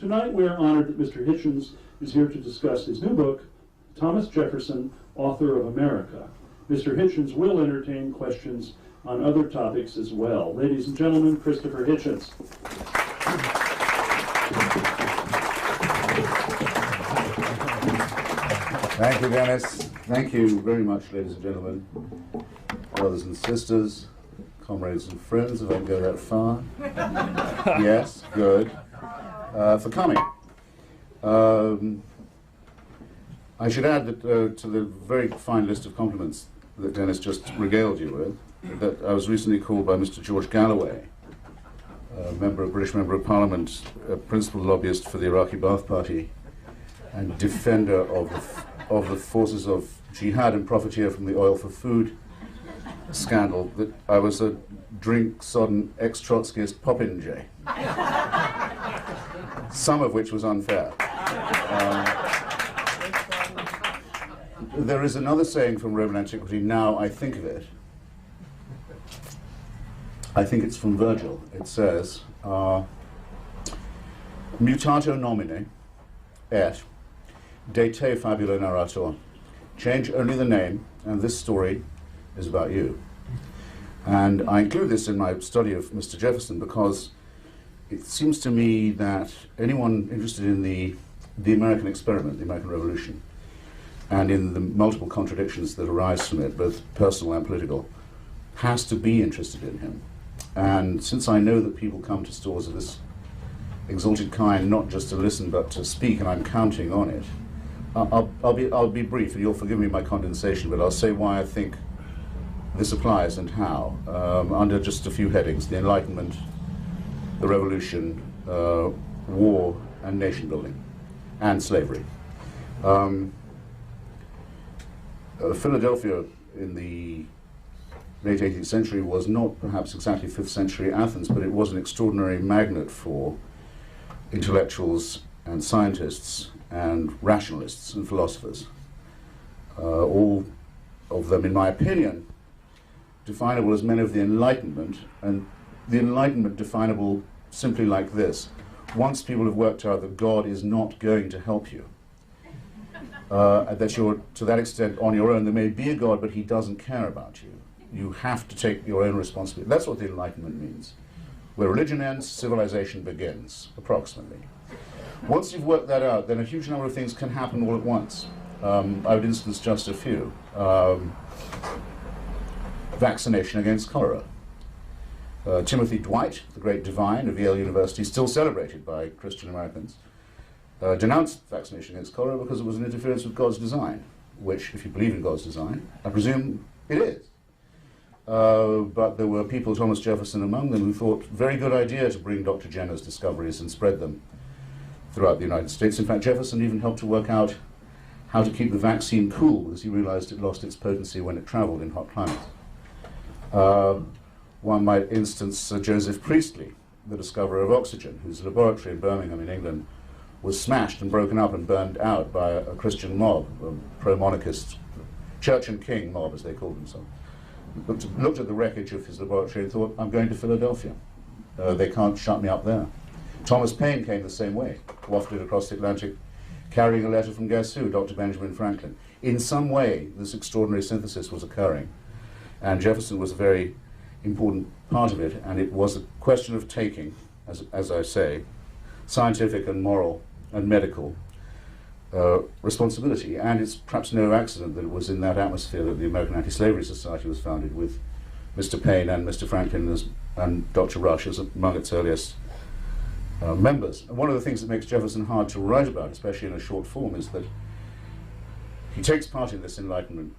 Tonight we are honored that Mr. Hitchens is here to discuss his new book, Thomas Jefferson, Author of America. Mr. Hitchens will entertain questions on other topics as well. Ladies and gentlemen, Christopher Hitchens. Thank you, Dennis. Thank you very much, ladies and gentlemen, brothers and sisters, comrades and friends, if I can go that far. Yes, good. For coming. I should add that to the very fine list of compliments that Dennis just regaled you with, that I was recently called by Mr. George Galloway, a British Member of Parliament, a principal lobbyist for the Iraqi Ba'ath Party, and defender of the forces of jihad and profiteer from the oil for food scandal, that I was a drink-sodden ex-Trotskyist popinjay, some of which was unfair. There is another saying from Roman antiquity, now I think of it. I think it's from Virgil. It says, mutato nomine et de te fabula narrator. Change only the name, and this story is about you. And I include this in my study of Mr. Jefferson because it seems to me that anyone interested in the American experiment, the American Revolution, and in the multiple contradictions that arise from it, both personal and political, has to be interested in him. And since I know that people come to stores of this exalted kind not just to listen but to speak, and I'm counting on it, I'll be brief, and you'll forgive me my condensation, but I'll say why I think this applies and how, under just a few headings: the Enlightenment, the Revolution, war, and nation building, and slavery. Philadelphia in the late 18th century was not perhaps exactly 5th century Athens, but it was an extraordinary magnet for intellectuals and scientists and rationalists and philosophers. All of them, in my opinion, definable as men of the Enlightenment, and the Enlightenment definable simply like this: once people have worked out that God is not going to help you, that you're to that extent on your own. There may be a God, but he doesn't care about you. You have to take your own responsibility. That's what the Enlightenment means. Where religion ends, civilization begins, approximately. Once you've worked that out, then a huge number of things can happen all at once. I would instance just a few. Vaccination against cholera. Timothy Dwight, the great divine of Yale University, still celebrated by Christian Americans, denounced vaccination against cholera because it was an interference with God's design, which, if you believe in God's design, I presume it is. But there were people, Thomas Jefferson among them, who thought, very good idea to bring Dr. Jenner's discoveries and spread them throughout the United States. In fact, Jefferson even helped to work out how to keep the vaccine cool, because he realized it lost its potency when it traveled in hot climates. One might instance Joseph Priestley, the discoverer of oxygen, whose laboratory in Birmingham in England was smashed and broken up and burned out by a Christian mob, a pro-monarchist, church and king mob, as they called themselves. Looked at the wreckage of his laboratory and thought, I'm going to Philadelphia. They can't shut me up there. Thomas Paine came the same way, wafted across the Atlantic, carrying a letter from guess who? Dr. Benjamin Franklin. In some way, this extraordinary synthesis was occurring, and Jefferson was a very important part of it, and it was a question of taking, as I say, scientific and moral and medical responsibility. And it's perhaps no accident that it was in that atmosphere that the American Anti-Slavery Society was founded, with Mr. Paine and Mr. Franklin and Dr. Rush as among its earliest members. And one of the things that makes Jefferson hard to write about, especially in a short form, is that he takes part in this Enlightenment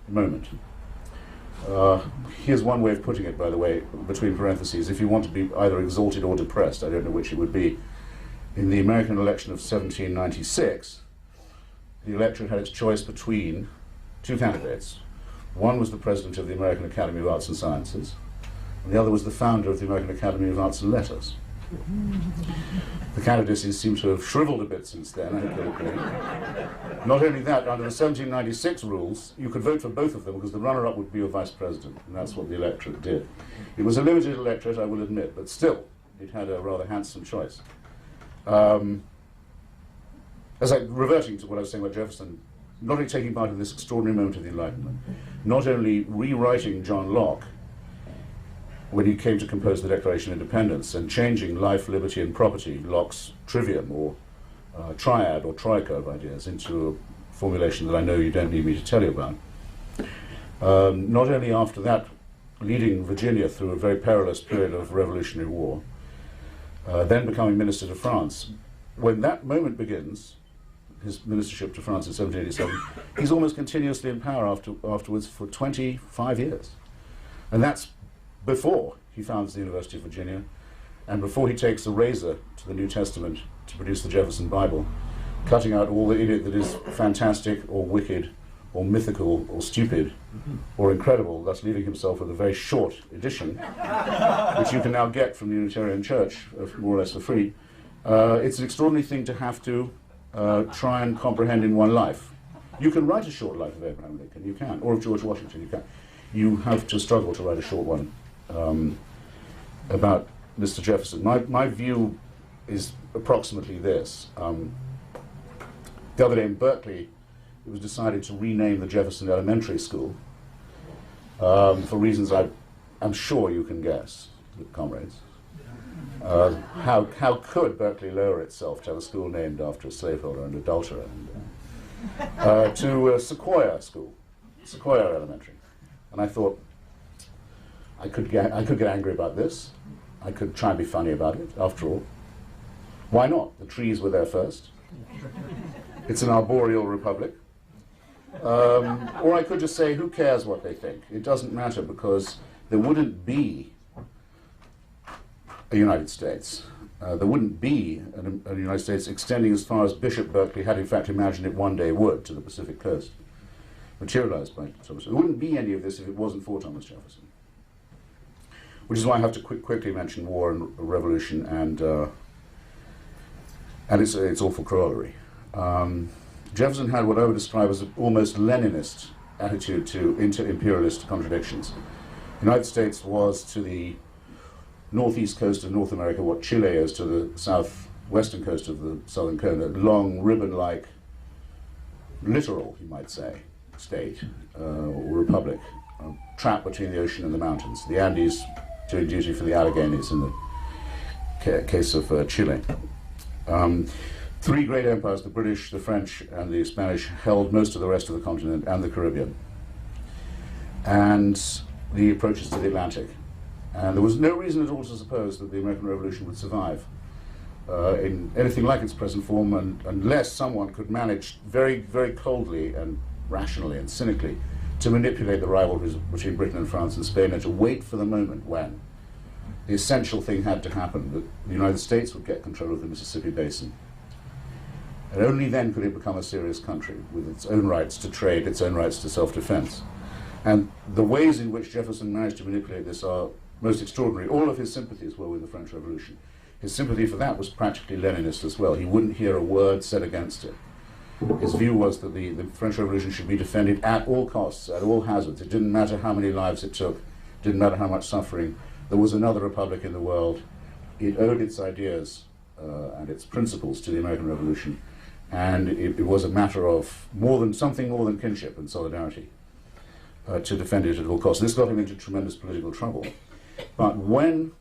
moment. Here's one way of putting it, by the way, between parentheses. If you want to be either exalted or depressed, I don't know which it would be. In the American election of 1796, the electorate had its choice between two candidates. One was the president of the American Academy of Arts and Sciences, and the other was the founder of the American Academy of Arts and Letters. The candidacies seem to have shriveled a bit since then, I hope you'll agree. Not only that, under the 1796 rules, you could vote for both of them because the runner-up would be your vice president, and that's what the electorate did. It was a limited electorate, I will admit, but still, it had a rather handsome choice. Reverting to what I was saying about Jefferson, not only taking part in this extraordinary moment of the Enlightenment, not only rewriting John Locke when he came to compose the Declaration of Independence and changing life, liberty, and property, Locke's trivium or triad or troika of ideas, into a formulation that I know you don't need me to tell you about. Not only after that, leading Virginia through a very perilous period of Revolutionary War, then becoming Minister to France. When that moment begins, his ministership to France in 1787, he's almost continuously in power afterwards for 25 years. And that's before he founds the University of Virginia, and before he takes a razor to the New Testament to produce the Jefferson Bible, cutting out all the in it that is fantastic or wicked or mythical or stupid or incredible, thus leaving himself with a very short edition, which you can now get from the Unitarian Church, more or less for free. It's an extraordinary thing to have to try and comprehend in one life. You can write a short life of Abraham Lincoln, you can, or of George Washington, you can. You have to struggle to write a short one about Mr. Jefferson. My view is approximately this. The other day in Berkeley, it was decided to rename the Jefferson Elementary School for reasons I'm sure you can guess, comrades. How could Berkeley lower itself to have a school named after a slaveholder and adulterer? To Sequoia School, Sequoia Elementary. And I thought, I could get angry about this. I could try and be funny about it, after all. Why not? The trees were there first. It's an arboreal republic. Or I could just say, who cares what they think? It doesn't matter, because there wouldn't be a United States. There wouldn't be a United States extending as far as Bishop Berkeley had in fact imagined it one day would, to the Pacific coast, materialized by Thomas. There wouldn't be any of this if it wasn't for Thomas Jefferson. Which is why I have to quickly mention war and revolution and its awful corollary. Jefferson had what I would describe as an almost Leninist attitude to inter-imperialist contradictions. The United States was to the northeast coast of North America what Chile is to the southwestern coast of the southern cone, a long ribbon-like, literal, you might say, state or republic, trapped between the ocean and the mountains. The Andes doing duty for the Alleghenies in the case of Chile. Three great empires, the British, the French, and the Spanish, held most of the rest of the continent and the Caribbean, and the approaches to the Atlantic. And there was no reason at all to suppose that the American Revolution would survive in anything like its present form, unless someone could manage very, very coldly and rationally and cynically to manipulate the rivalries between Britain and France and Spain, and to wait for the moment when the essential thing had to happen, that the United States would get control of the Mississippi Basin. And only then could it become a serious country with its own rights to trade, its own rights to self-defense. And the ways in which Jefferson managed to manipulate this are most extraordinary. All of his sympathies were with the French Revolution. His sympathy for that was practically Leninist as well. He wouldn't hear a word said against it. His view was that the French Revolution should be defended at all costs, at all hazards. It didn't matter how many lives it took, it didn't matter how much suffering. There was another republic in the world. It owed its ideas and its principles to the American Revolution. And it was a matter of something more than kinship and solidarity to defend it at all costs. This got him into tremendous political trouble. But when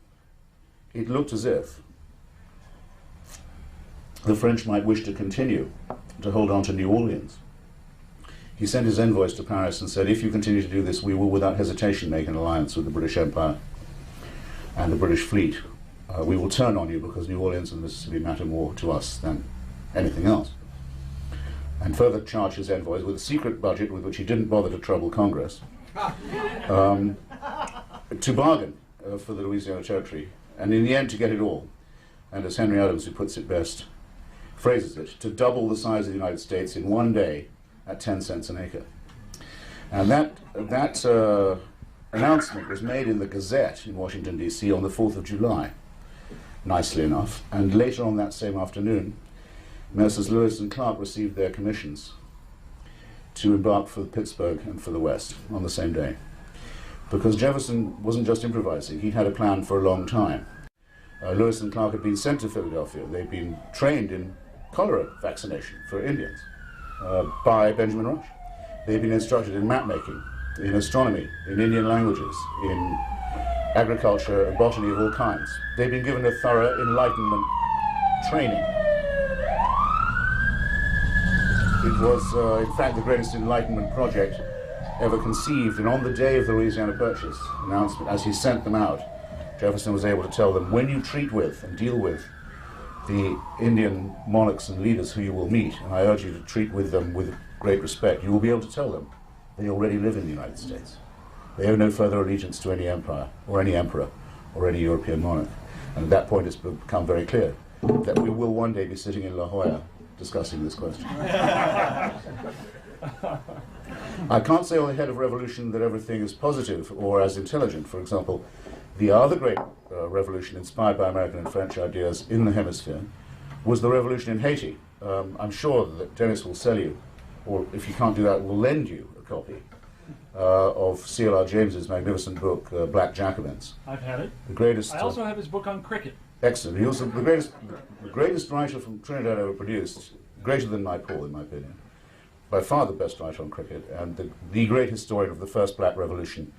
it looked as if the French might wish to continue to hold on to New Orleans, he sent his envoys to Paris and said, if you continue to do this, we will without hesitation make an alliance with the British Empire and the British fleet. We will turn on you because New Orleans and Mississippi matter more to us than anything else. And further charged his envoys with a secret budget with which he didn't bother to trouble Congress to bargain for the Louisiana Territory, and in the end to get it all. And as Henry Adams, who puts it best, phrases it, to double the size of the United States in one day at 10 cents an acre. And that announcement was made in the Gazette in Washington, D.C. on the 4th of July, nicely enough. And later on that same afternoon, Messrs. Lewis and Clark received their commissions to embark for Pittsburgh and for the West on the same day. Because Jefferson wasn't just improvising, he had a plan for a long time. Lewis and Clark had been sent to Philadelphia. They'd been trained in cholera vaccination for Indians by Benjamin Rush. They'd been instructed in map making, in astronomy, in Indian languages, in agriculture and botany of all kinds. They'd been given a thorough Enlightenment training. It was, in fact, the greatest Enlightenment project ever conceived, and on the day of the Louisiana Purchase announcement, as he sent them out, Jefferson was able to tell them, when you treat with and deal with the Indian monarchs and leaders who you will meet, and I urge you to treat with them with great respect, you will be able to tell them they already live in the United States. They owe no further allegiance to any empire, or any emperor, or any European monarch. And at that point it's become very clear that we will one day be sitting in La Jolla discussing this question. I can't say on the head of revolution that everything is positive or as intelligent. For example, the other great revolution inspired by American and French ideas in the hemisphere was the revolution in Haiti. I'm sure that Dennis will sell you, or if you can't do that, will lend you a copy of C.L.R. James's magnificent book, Black Jacobins. I've had it. The greatest. I also have his book on cricket. Excellent. He was the greatest writer from Trinidad ever produced, greater than my Paul, in my opinion. By far the best writer on cricket, and the great historian of the first black revolution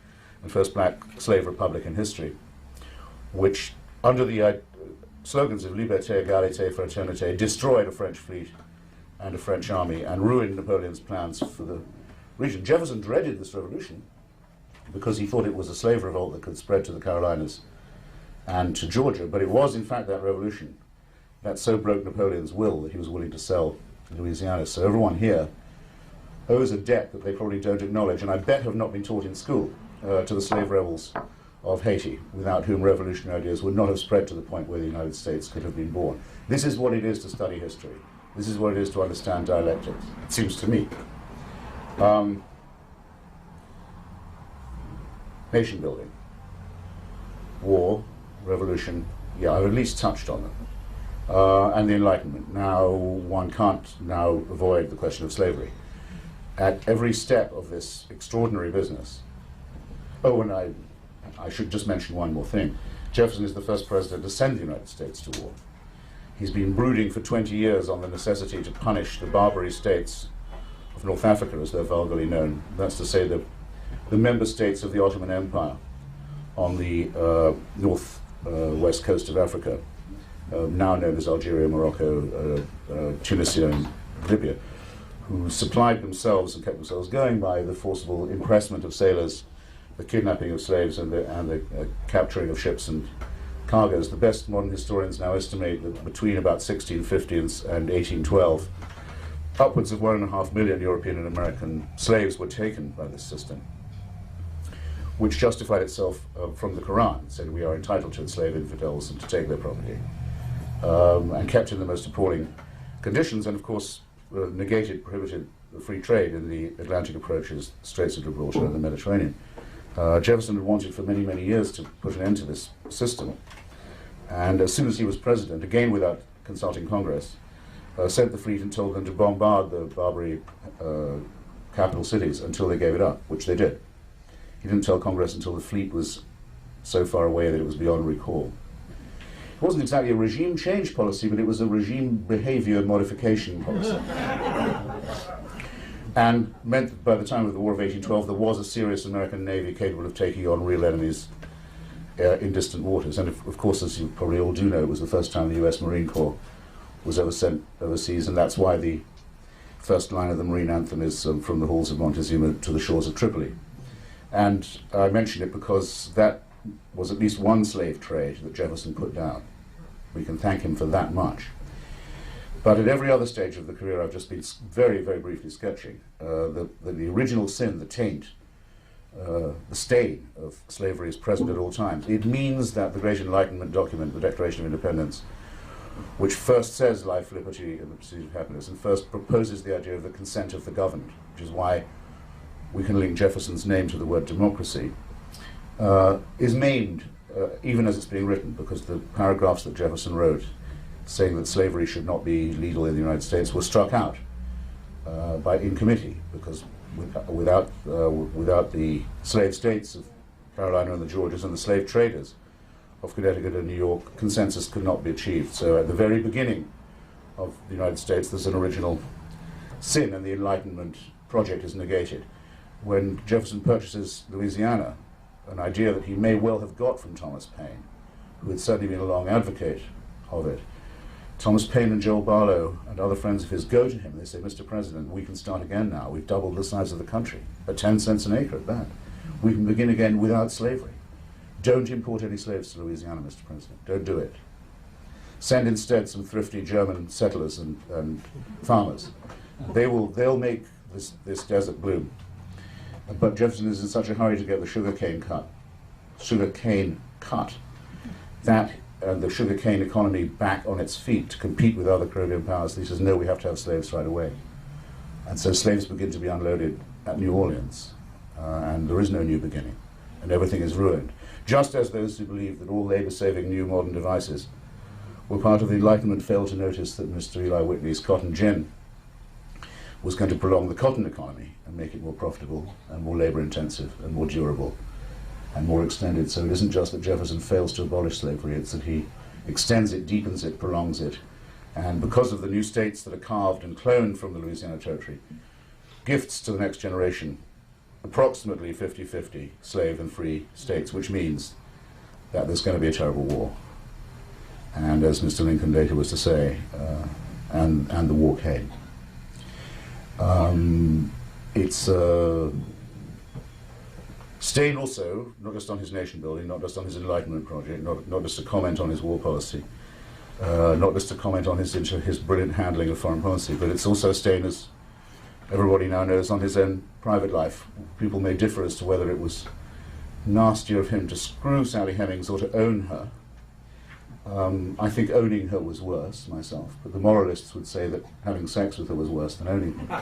and first black slave republic in history, which, under the slogans of liberté, égalité, fraternité, destroyed a French fleet and a French army and ruined Napoleon's plans for the region. Jefferson dreaded this revolution because he thought it was a slave revolt that could spread to the Carolinas and to Georgia, but it was in fact that revolution that so broke Napoleon's will that he was willing to sell Louisiana. So everyone here owes a debt that they probably don't acknowledge, and I bet have not been taught in school, to the slave rebels of Haiti, without whom revolutionary ideas would not have spread to the point where the United States could have been born. This is what it is to study history. This is what it is to understand dialectics, it seems to me. Nation building, war, revolution, yeah, I've at least touched on them. And the Enlightenment. Now, one can't now avoid the question of slavery. At every step of this extraordinary business. Oh, and I should just mention one more thing. Jefferson is the first president to send the United States to war. He's been brooding for 20 years on the necessity to punish the Barbary states of North Africa, as they're vulgarly known. That's to say the member states of the Ottoman Empire on the west coast of Africa, now known as Algeria, Morocco, Tunisia, and Libya, who supplied themselves and kept themselves going by the forcible impressment of sailors, the kidnapping of slaves, and the capturing of ships and cargoes. The best modern historians now estimate that between about 1650 and 1812, upwards of 1.5 million European and American slaves were taken by this system, which justified itself from the Quran, said we are entitled to enslave infidels and to take their property, and kept in the most appalling conditions, and of course negated, prohibited free trade in the Atlantic approaches, Straits of Gibraltar and the Mediterranean. Jefferson had wanted for many, many years to put an end to this system, and as soon as he was president, again without consulting Congress, sent the fleet and told them to bombard the Barbary capital cities until they gave it up, which they did. He didn't tell Congress until the fleet was so far away that it was beyond recall. It wasn't exactly a regime change policy, but it was a regime behavior modification policy. And meant that by the time of the War of 1812, there was a serious American Navy capable of taking on real enemies in distant waters. And of course, as you probably all do know, it was the first time the US Marine Corps was ever sent overseas, and that's why the first line of the Marine anthem is from the halls of Montezuma to the shores of Tripoli. And I mention it because that was at least one slave trade that Jefferson put down. We can thank him for that much. But at every other stage of the career I've just been very, very briefly sketching, the original sin, the taint, the stain of slavery is present at all times. It means that the Great Enlightenment document, the Declaration of Independence, which first says life, liberty, and the pursuit of happiness, and first proposes the idea of the consent of the governed, which is why we can link Jefferson's name to the word democracy, is maimed even as it's being written, because the paragraphs that Jefferson wrote saying that slavery should not be legal in the United States were struck out in committee, because without the slave states of Carolina and the Georgias and the slave traders of Connecticut and New York, consensus could not be achieved. So at the very beginning of the United States, there's an original sin, and the Enlightenment project is negated. When Jefferson purchases Louisiana, an idea that he may well have got from Thomas Paine, who had certainly been a long advocate of it, Thomas Paine and Joel Barlow and other friends of his go to him. They say, Mr. President, we can start again now. We've doubled the size of the country, at 10 cents an acre at that. We can begin again without slavery. Don't import any slaves to Louisiana, Mr. President. Don't do it. Send instead some thrifty German settlers and farmers. They'll make this desert bloom. But Jefferson is in such a hurry to get the sugarcane cut, that the sugarcane economy back on its feet to compete with other Caribbean powers. He says, no, we have to have slaves right away. And so slaves begin to be unloaded at New Orleans, and there is no new beginning, and everything is ruined. Just as those who believe that all labor-saving new modern devices were part of the Enlightenment failed to notice that Mr. Eli Whitney's cotton gin was going to prolong the cotton economy and make it more profitable and more labor-intensive and more durable and more extended. So it isn't just that Jefferson fails to abolish slavery, it's that he extends it, deepens it, prolongs it. And because of the new states that are carved and cloned from the Louisiana Territory, gifts to the next generation approximately 50-50 slave and free states, which means that there's going to be a terrible war. And as Mr. Lincoln later was to say, and the war came. It's Stein also, not just on his nation building, not just on his Enlightenment project, not just to comment on his war policy, not just to comment on his brilliant handling of foreign policy, but it's also Stein, as everybody now knows, on his own private life. People may differ as to whether it was nasty of him to screw Sally Hemings or to own her. I think owning her was worse myself, but the moralists would say that having sex with her was worse than owning her.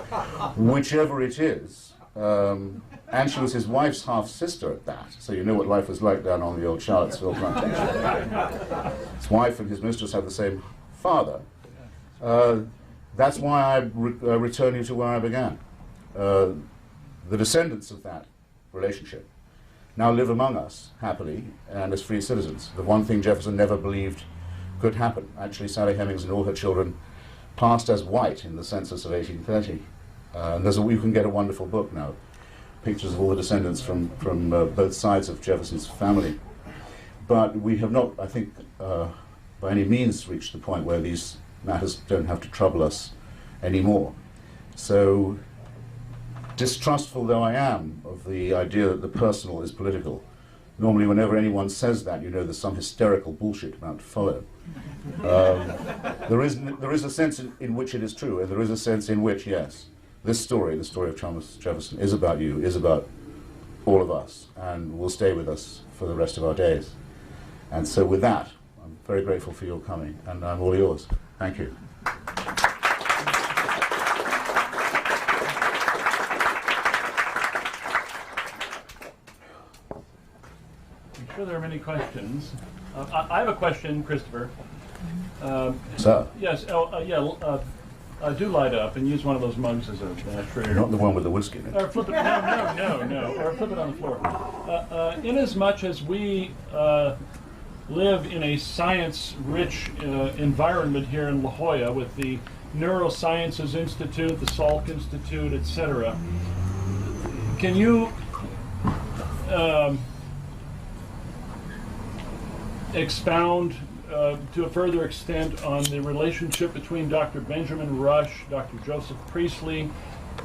Whichever it is, and she was his wife's half-sister at that, so you know what life was like down on the old Charlottesville plantation. His wife and his mistress had the same father. That's why I return you to where I began. The descendants of that relationship now live among us, happily, and as free citizens. The one thing Jefferson never believed could happen. Actually, Sally Hemings and all her children passed as white in the census of 1830. You can get a wonderful book now, pictures of all the descendants from both sides of Jefferson's family. But we have not, I think, by any means reached the point where these matters don't have to trouble us anymore. So, distrustful though I am of the idea that the personal is political, normally whenever anyone says that, you know there's some hysterical bullshit about to follow. There is a sense in which it is true, and there is a sense in which, yes, this story, the story of Thomas Jefferson, is about you, is about all of us, and will stay with us for the rest of our days. And so with that, I'm very grateful for your coming, and I'm all yours. Thank you. I'm sure there are many questions. I have a question, Christopher. Sir? Yes, do light up and use one of those mugs as a ashtray. Not the one with the whiskey in it. Or flip it, no, or flip it on the floor. Inasmuch as we live in a science-rich environment here in La Jolla with the Neurosciences Institute, the Salk Institute, etc., can you expound to a further extent on the relationship between Dr. Benjamin Rush, Dr. Joseph Priestley,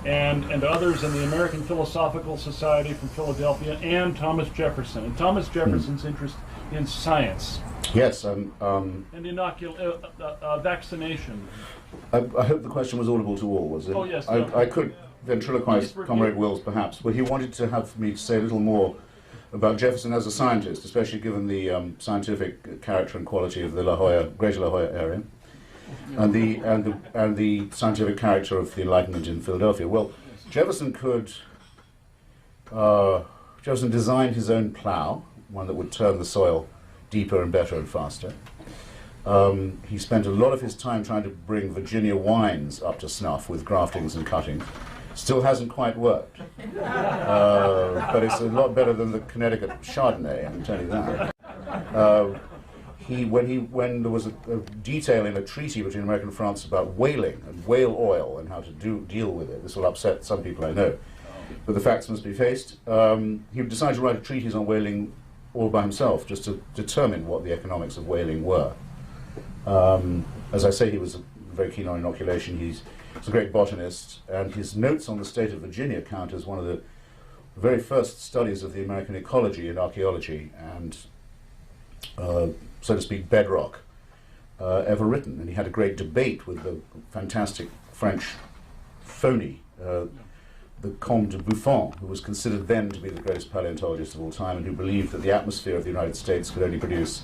and others in the American Philosophical Society from Philadelphia, and Thomas Jefferson, and Thomas Jefferson's interest in science? Yes. And vaccination. I hope the question was audible to all, was it? Oh, yes. I could ventriloquize Comrade Wills, perhaps, but he wanted to have me say a little more about Jefferson as a scientist, especially given the scientific character and quality of the Greater La Jolla area, and the scientific character of the Enlightenment in Philadelphia. Well, Jefferson designed his own plow, one that would turn the soil deeper and better and faster. He spent a lot of his time trying to bring Virginia wines up to snuff with graftings and cuttings. Still hasn't quite worked, but it's a lot better than the Connecticut Chardonnay, I can tell you that. When there was a detail in a treaty between America and France about whaling and whale oil and how to deal with it, this will upset some people I know, but the facts must be faced. He decided to write a treatise on whaling all by himself, just to determine what the economics of whaling were. As I say, he was very keen on inoculation. He's a great botanist, and his notes on the state of Virginia count as one of the very first studies of the American ecology and archaeology and, so to speak, bedrock ever written. And he had a great debate with the fantastic French phony, the Comte de Buffon, who was considered then to be the greatest paleontologist of all time, and who believed that the atmosphere of the United States could only produce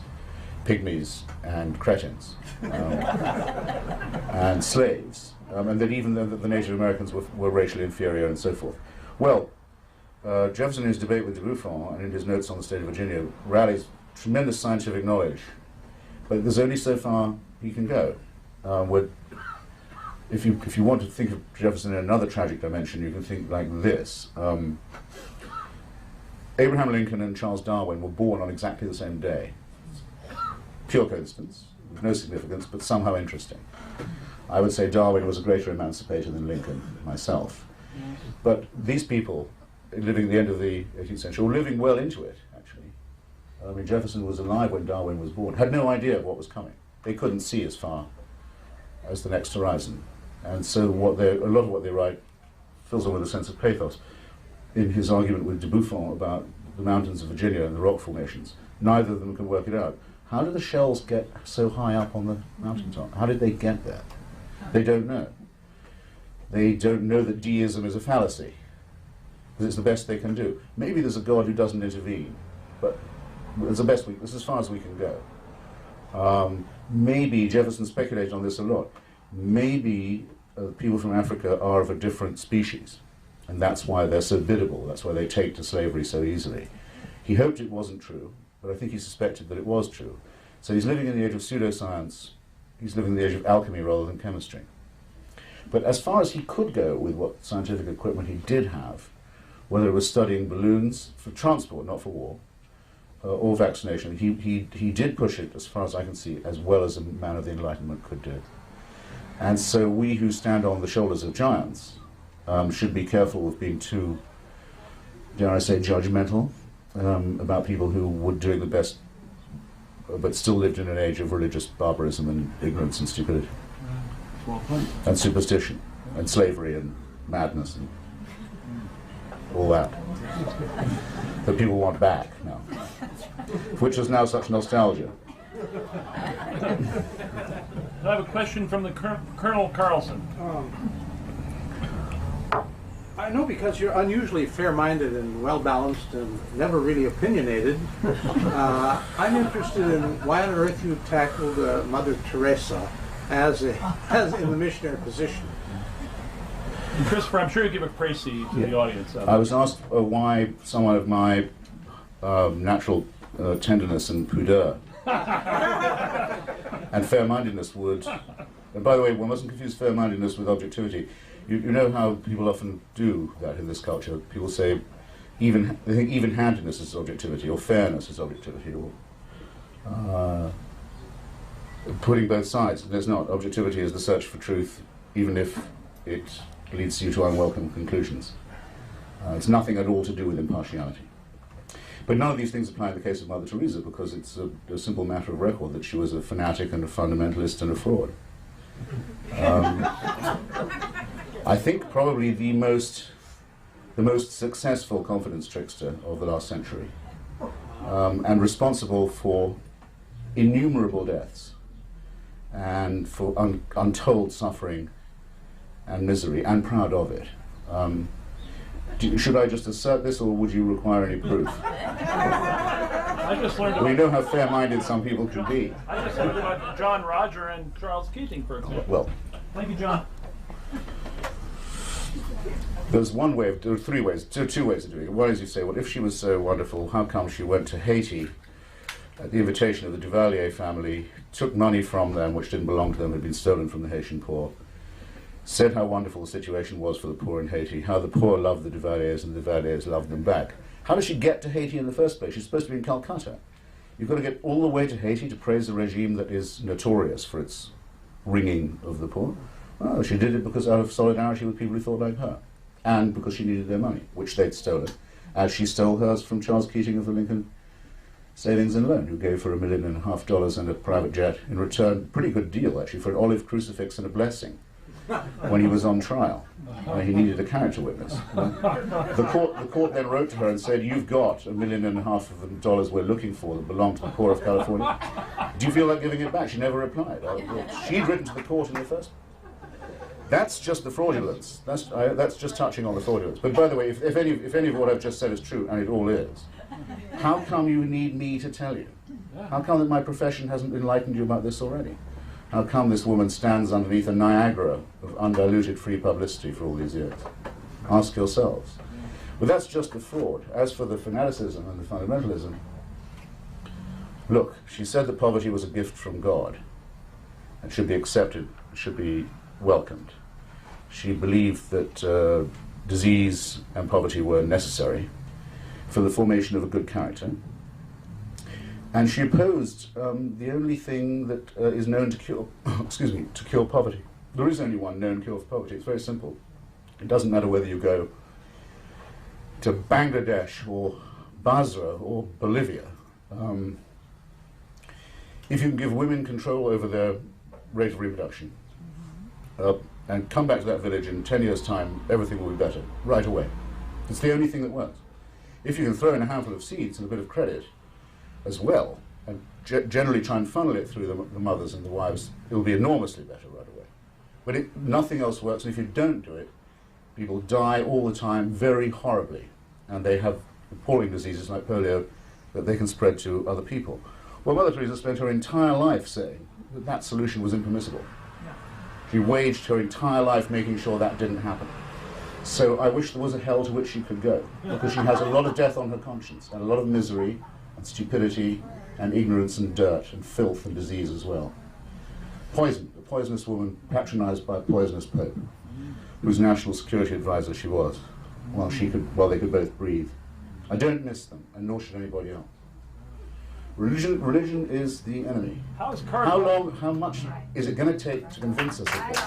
pygmies and cretins and slaves, and that even the Native Americans were racially inferior and so forth. Well, Jefferson, in his debate with de Buffon and in his notes on the state of Virginia, rallies tremendous scientific knowledge, but there's only so far he can go. If you want to think of Jefferson in another tragic dimension, you can think like this. Abraham Lincoln and Charles Darwin were born on exactly the same day. Pure coincidence, with no significance, but somehow interesting. I would say Darwin was a greater emancipator than Lincoln, myself. But these people, living at the end of the 18th century, were living well into it, actually. I mean, Jefferson was alive when Darwin was born, had no idea of what was coming. They couldn't see as far as the next horizon. And so a lot of what they write fills them with a sense of pathos. In his argument with de Buffon about the mountains of Virginia and the rock formations, neither of them can work it out. How did the shells get so high up on the mountaintop? How did they get there? They don't know. They don't know that deism is a fallacy, because it's the best they can do. Maybe there's a God who doesn't intervene, but it's the best this is as far as we can go. Maybe, Jefferson speculated on this a lot, maybe people from Africa are of a different species, and that's why they're so biddable, that's why they take to slavery so easily. He hoped it wasn't true, but I think he suspected that it was true. So he's living in the age of pseudoscience, he's living in the age of alchemy rather than chemistry. But as far as he could go with what scientific equipment he did have, whether it was studying balloons for transport, not for war, or vaccination, he did push it, as far as I can see, as well as a man of the Enlightenment could do. And so we who stand on the shoulders of giants should be careful of being too, dare I say, judgmental about people who were doing the best, but still lived in an age of religious barbarism and ignorance and stupidity. And superstition, and slavery, and madness, and all that people want back now, which is now such nostalgia. I have a question from the Colonel Carlson. I know because you're unusually fair-minded and well-balanced and never really opinionated, I'm interested in why on earth you tackled Mother Teresa as in the missionary position. Christopher, I'm sure you give a précis to the audience. I was asked why someone of my natural tenderness and pudeur and fair-mindedness would... And by the way, one mustn't confuse fair-mindedness with objectivity. You know how people often do that in this culture. People say they think even-handedness is objectivity, or fairness is objectivity, or putting both sides. There's not. Objectivity is the search for truth, even if it leads you to unwelcome conclusions. It's nothing at all to do with impartiality. But none of these things apply in the case of Mother Teresa, because it's a simple matter of record that she was a fanatic and a fundamentalist and a fraud. I think probably the most successful confidence trickster of the last century, and responsible for innumerable deaths and for untold suffering and misery, and proud of it. Should I just assert this, or would you require any proof? I just learned We know how fair-minded some people can be. I just learned about John Roger and Charles Keating, for example. Well, Thank you, John. there's two ways of doing it. One is you say, well, if she was so wonderful, how come she went to Haiti at the invitation of the Duvalier family, took money from them which didn't belong to them, had been stolen from the Haitian poor, said how wonderful the situation was for the poor in Haiti, how the poor loved the Duvaliers and the Duvaliers loved them back. How did she get to Haiti in the first place? She's supposed to be in Calcutta. You've got to get all the way to Haiti to praise a regime that is notorious for its wringing of the poor. Well, she did it because out of solidarity with people who thought like her, and because she needed their money, which they'd stolen, as she stole hers from Charles Keating of the Lincoln Savings and Loan, who gave her $1.5 million and a private jet in return. Pretty good deal, actually, for an olive crucifix and a blessing when he was on trial. He needed a character witness. The court then wrote to her and said, "You've got $1.5 million of the dollars we're looking for that belong to the poor of California. Do you feel like giving it back?" She never replied. She'd written to the court in the first. That's just the fraudulence. That's just touching on the fraudulence. But by the way, if any of what I've just said is true, and it all is, how come you need me to tell you? How come that my profession hasn't enlightened you about this already? How come this woman stands underneath a Niagara of undiluted free publicity for all these years? Ask yourselves. But that's just the fraud. As for the fanaticism and the fundamentalism, look, she said that poverty was a gift from God and should be accepted, should be welcomed. She believed that disease and poverty were necessary for the formation of a good character. And she opposed the only thing that is known to cure, to cure poverty. There is only one known cure for poverty. It's very simple. It doesn't matter whether you go to Bangladesh or Basra or Bolivia. If you can give women control over their rate of reproduction, and come back to that village in 10 years' time, everything will be better, right away. It's the only thing that works. If you can throw in a handful of seeds and a bit of credit as well, and generally try and funnel it through the mothers and the wives, it will be enormously better right away. But nothing else works, and if you don't do it, people die all the time very horribly, and they have appalling diseases like polio that they can spread to other people. Well, Mother Teresa spent her entire life saying that that solution was impermissible. She waged her entire life making sure that didn't happen. So I wish there was a hell to which she could go, because she has a lot of death on her conscience, and a lot of misery, and stupidity, and ignorance, and dirt, and filth, and disease as well. Poison, a poisonous woman patronized by a poisonous pope, whose national security advisor she was, while they could both breathe. I don't miss them, and nor should anybody else. Religion is the enemy. How much is it going to take to convince us of this?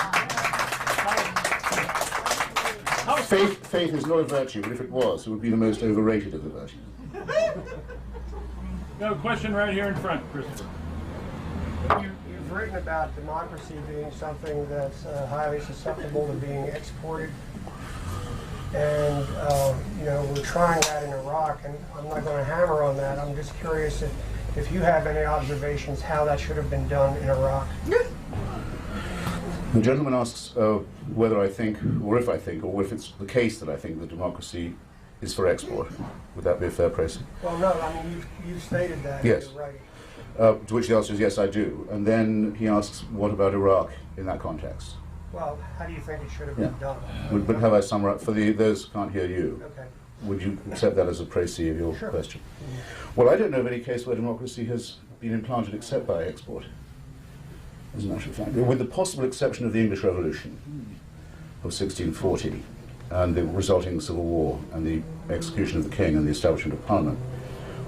Faith is not a virtue, but if it was, it would be the most overrated of the virtues. No, question right here in front, Christopher. You've written about democracy being something that's highly susceptible to being exported. And, we're trying that in Iraq, and I'm not going to hammer on that. I'm just curious if you have any observations how that should have been done in Iraq. The gentleman asks whether I think, or if it's the case that I think that democracy is for export. Would that be a fair praise? Well, no, I mean, you've stated that yes. in your writing. To which the answer is yes, I do. And then he asks, what about Iraq in that context? Well, how do you think it should have been done? But have I summarized, for those who can't hear you, okay. Would you accept that as a précis of your Sure. question? Well, I don't know of any case where democracy has been implanted except by export, as a matter of fact. With the possible exception of the English Revolution of 1640 and the resulting civil war and the execution of the king and the establishment of Parliament,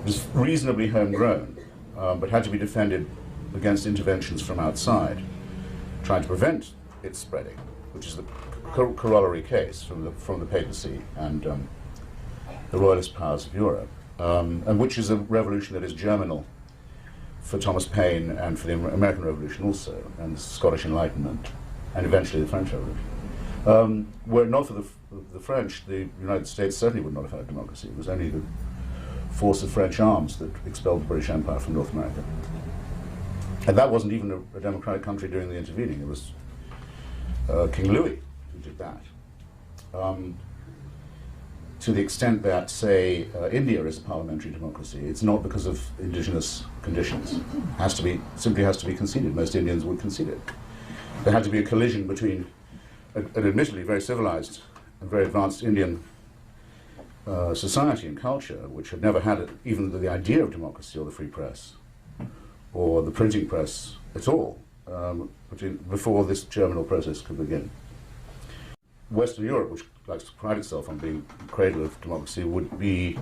which was reasonably homegrown, but had to be defended against interventions from outside, trying to prevent its spreading, which is the corollary case from the papacy and the royalist powers of Europe, and which is a revolution that is germinal for Thomas Paine and for the American Revolution also, and the Scottish Enlightenment, and eventually the French Revolution. Were it not for the French, the United States certainly would not have had democracy. It was only the force of French arms that expelled the British Empire from North America. And that wasn't even a democratic country during the intervening. It was King Louis who did that. To the extent that, say, India is a parliamentary democracy, it's not because of indigenous conditions. It simply has to be conceded. Most Indians would concede it. There had to be a collision between an admittedly very civilized and very advanced Indian society and culture, which had never had even the idea of democracy or the free press or the printing press at all, before this germinal process could begin. Western Europe, which likes to pride itself on being the cradle of democracy, would be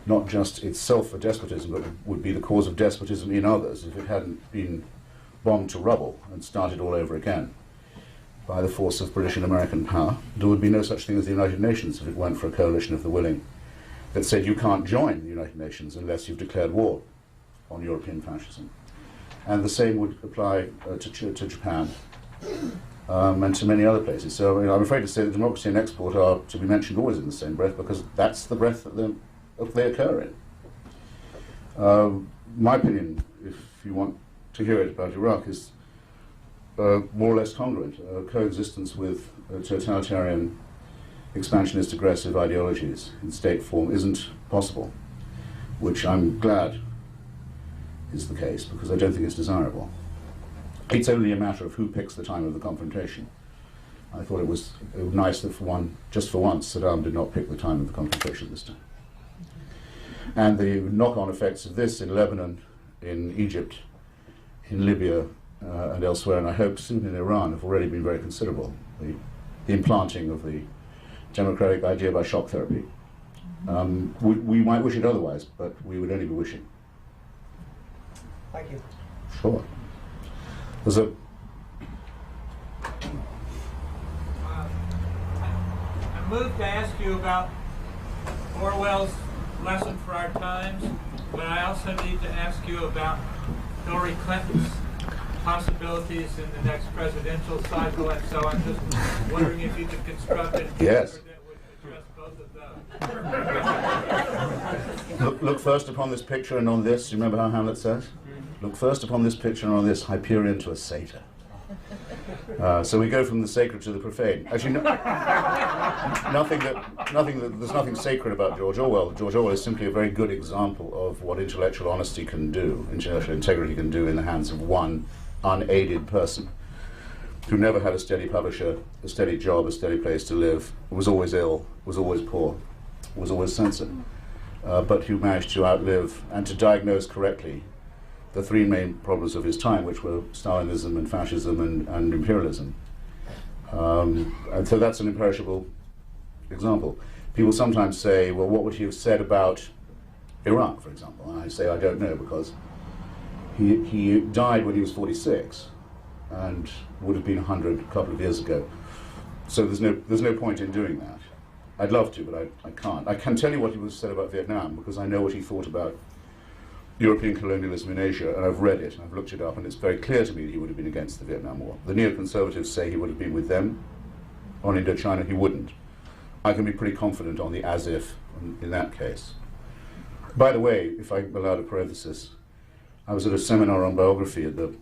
not just itself a despotism, but would be the cause of despotism in others if it hadn't been bombed to rubble and started all over again by the force of British and American power. There would be no such thing as the United Nations if it weren't for a coalition of the willing that said you can't join the United Nations unless you've declared war on European fascism. And the same would apply to Japan and to many other places. So I'm afraid to say that democracy and export are to be mentioned always in the same breath, because that's the breath that they occur in. My opinion, if you want to hear it about Iraq, is more or less congruent. Coexistence with totalitarian, expansionist, aggressive ideologies in state form isn't possible, which I'm glad is the case, because I don't think it's desirable. It's only a matter of who picks the time of the confrontation. I thought it was nice that just for once, Saddam did not pick the time of the confrontation this time. And the knock-on effects of this in Lebanon, in Egypt, in Libya, and elsewhere, and I hope soon in Iran, have already been very considerable. The implanting of the democratic idea by shock therapy. We might wish it otherwise, but we would only be wishing. Thank you. Sure. There's a... I'm moved to ask you about Orwell's Lesson for Our Times, but I also need to ask you about Hillary Clinton's possibilities in the next presidential cycle, and so I'm just wondering if you could construct an answer that would address both of those. Look first upon this picture and on this. You remember how Hamlet says? Look first upon this picture and on this, Hyperion to a satyr. So we go from the sacred to the profane. Actually, there's nothing sacred about George Orwell. George Orwell is simply a very good example of what intellectual honesty can do, intellectual integrity can do in the hands of one unaided person who never had a steady publisher, a steady job, a steady place to live, was always ill, was always poor, was always censored, but who managed to outlive and to diagnose correctly the three main problems of his time, which were Stalinism and fascism and imperialism. And so that's an imperishable example. People sometimes say, well, what would he have said about Iraq, for example? And I say, I don't know, because he died when he was 46 and would have been 100 a couple of years ago. So there's no point in doing that. I'd love to, but I can't. I can tell you what he would have said about Vietnam, because I know what he thought about European colonialism in Asia, and I've read it, and I've looked it up, and it's very clear to me that he would have been against the Vietnam War. The neoconservatives say he would have been with them. On Indochina, he wouldn't. I can be pretty confident on the as-if in that case. By the way, if I'm allowed a parenthesis, I was at a seminar on biography at the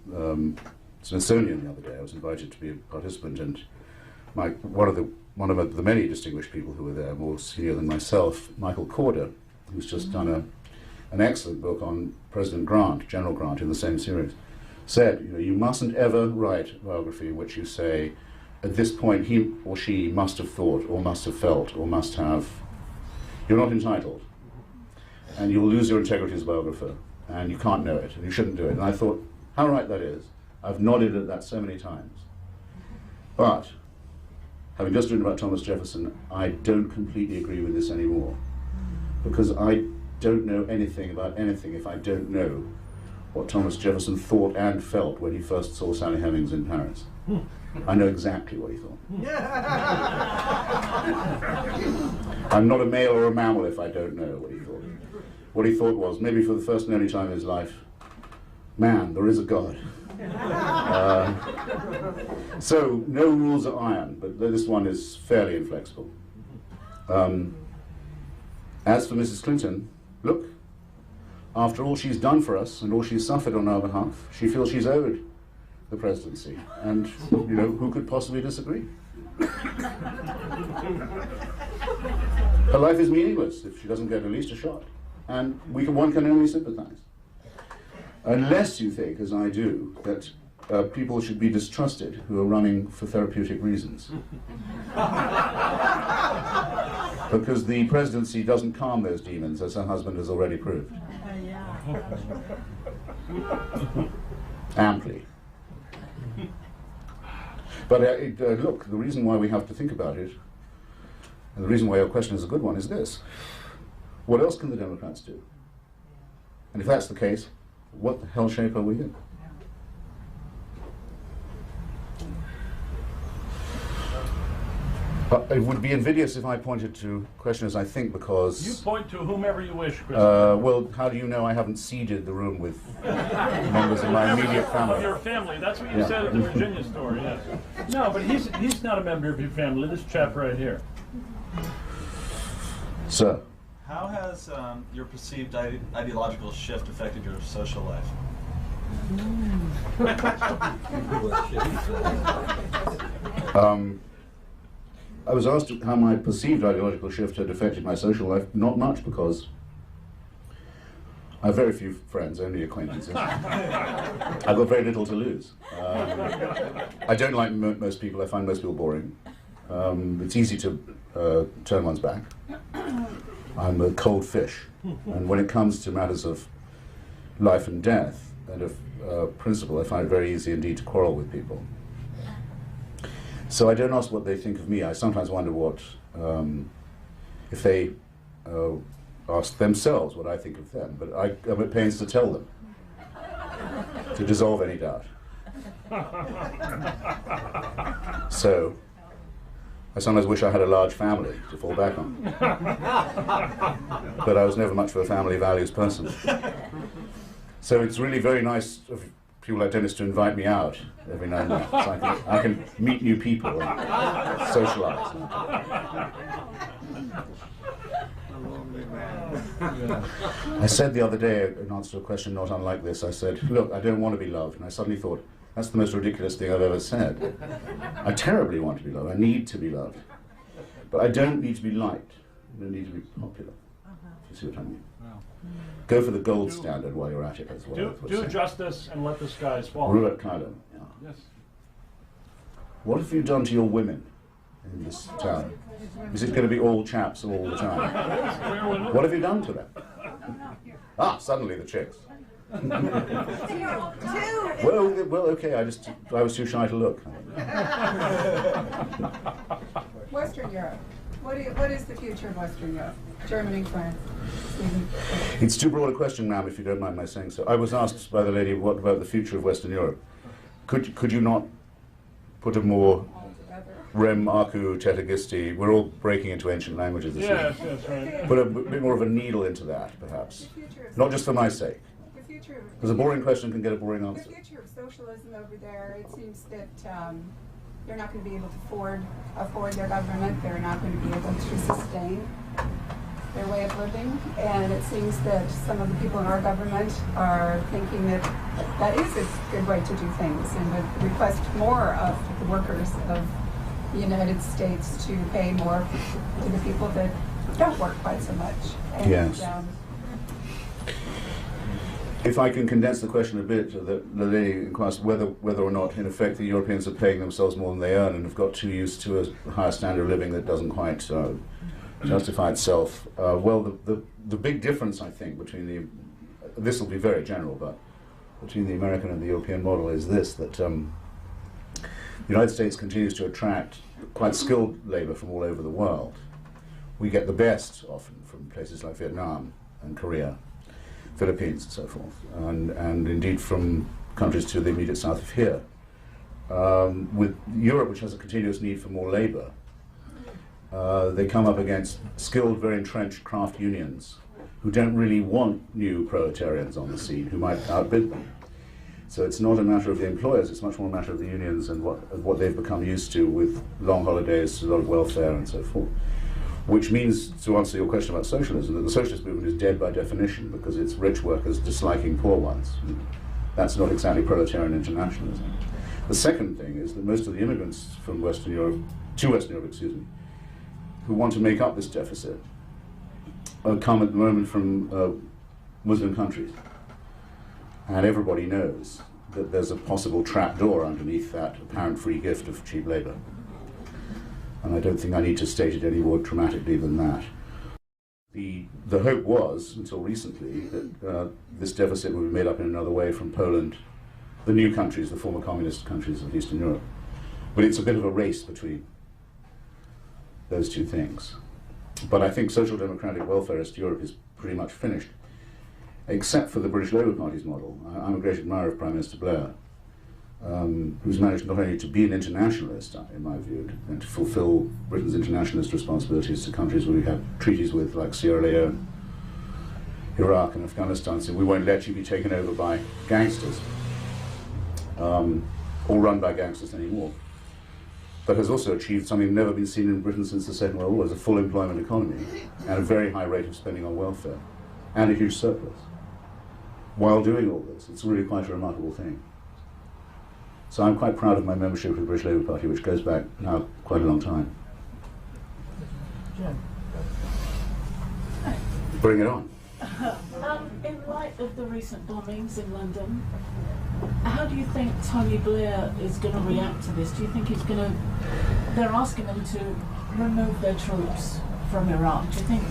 Smithsonian the other day. I was invited to be a participant, and one of the many distinguished people who were there, more senior than myself, Michael Corder, who's just done an excellent book on President Grant, General Grant, in the same series, said, you mustn't ever write a biography in which you say, at this point he or she must have thought, or must have felt, or must have. You're not entitled. And you'll lose your integrity as a biographer, and you can't know it, and you shouldn't do it. And I thought, how right that is. I've nodded at that so many times. But, having just written about Thomas Jefferson, I don't completely agree with this anymore. Because I don't know anything about anything if I don't know what Thomas Jefferson thought and felt when he first saw Sally Hemings in Paris. I know exactly what he thought. I'm not a male or a mammal if I don't know what he thought. What he thought was, maybe for the first and only time in his life, man, there is a God. So, no rules are iron, but this one is fairly inflexible. As for Mrs. Clinton, look, after all she's done for us and all she's suffered on our behalf, she feels she's owed the presidency. And, who could possibly disagree? Her life is meaningless if she doesn't get at least a shot. And one can only sympathize. Unless you think, as I do, that people should be distrusted who are running for therapeutic reasons. Because the presidency doesn't calm those demons, as her husband has already proved. Amply. But look, the reason why we have to think about it, and the reason why your question is a good one, is this. What else can the Democrats do? And if that's the case, what the hell shape are we in? It would be invidious if I pointed to questioners, I think, because... You point to whomever you wish, Chris. well, how do you know I haven't seeded the room with members of my immediate family? Of your family. That's what you Yeah. said at the Virginia story, yes. No, but he's not a member of your family. This chap right here. Sir? How has your perceived ideological shift affected your social life? I was asked how my perceived ideological shift had affected my social life. Not much, because I have very few friends, only acquaintances. I've got very little to lose. I don't like most people. I find most people boring. It's easy to turn one's back. I'm a cold fish. And when it comes to matters of life and death and of principle, I find it very easy indeed to quarrel with people. So I don't ask what they think of me. I sometimes wonder what, if they ask themselves what I think of them, but I'm at pains to tell them, to dissolve any doubt. So I sometimes wish I had a large family to fall back on. But I was never much of a family values person. So it's really very nice of people like Dennis to invite me out every now and then, so I can meet new people and socialize. I said the other day, in answer to a question not unlike this, I said, look, I don't want to be loved. And I suddenly thought, that's the most ridiculous thing I've ever said. I terribly want to be loved. I need to be loved. But I don't need to be liked. I don't need to be popular. If you see what I mean. Go for the gold standard while you're at it, as well. Do justice and let the skies fall. Ruat Kailam. Yeah. Yes. What have you done to your women in this town? Is it going to be all chaps all the time? What have you done to them? Ah, suddenly the chicks. Well, okay. I was too shy to look. Western Europe. What is the future of Western Europe? Germany, France, Sweden? It's too broad a question, ma'am, if you don't mind my saying so. I was asked by the lady, what about the future of Western Europe? Could you not put a more rem aku tetagisti? We're all breaking into ancient languages this Yes, year. yes, right. Put a bit more of a needle into that, perhaps. Not just for my sake. Because a boring question can get a boring answer. The future of socialism over there, it seems that they're not going to be able to afford their government. They're not going to be able to sustain their way of living. And it seems that some of the people in our government are thinking that that is a good way to do things and would request more of the workers of the United States to pay more to the people that don't work quite so much. And, yes. If I can condense the question a bit, the lady inquires whether or not, in effect, the Europeans are paying themselves more than they earn and have got too used to a higher standard of living that doesn't quite justify itself. Well, the big difference, I think, between this will be very general, but between the American and the European model is this, that the United States continues to attract quite skilled labor from all over the world. We get the best, often, from places like Vietnam and Korea, Philippines and so forth, and indeed from countries to the immediate south of here. With Europe, which has a continuous need for more labor, they come up against skilled, very entrenched craft unions who don't really want new proletarians on the scene, who might outbid them. So it's not a matter of the employers, it's much more a matter of the unions and what they've become used to with long holidays, a lot of welfare and so forth. Which means, to answer your question about socialism, that the socialist movement is dead by definition because it's rich workers disliking poor ones. That's not exactly proletarian internationalism. The second thing is that most of the immigrants from Western Europe, who want to make up this deficit, come at the moment from Muslim countries. And everybody knows that there's a possible trapdoor underneath that apparent free gift of cheap labor. And I don't think I need to state it any more dramatically than that. The hope was, until recently, that this deficit would be made up in another way from Poland, the new countries, the former communist countries of Eastern Europe. But it's a bit of a race between those two things. But I think social democratic welfarist Europe is pretty much finished, except for the British Labour Party's model. I'm a great admirer of Prime Minister Blair, who's managed not only to be an internationalist, in my view, and to fulfil Britain's internationalist responsibilities to countries we have treaties with, like Sierra Leone, Iraq and Afghanistan, so we won't let you be taken over by gangsters, or run by gangsters anymore. But has also achieved something never been seen in Britain since the Second World War, as a full employment economy and a very high rate of spending on welfare, and a huge surplus. While doing all this, it's really quite a remarkable thing. So I'm quite proud of my membership of the British Labour Party, which goes back now quite a long time. Bring it on. In light of the recent bombings in London, how do you think Tony Blair is going to react to this? Do you think he's going to... They're asking him to remove their troops from Iraq. Do you think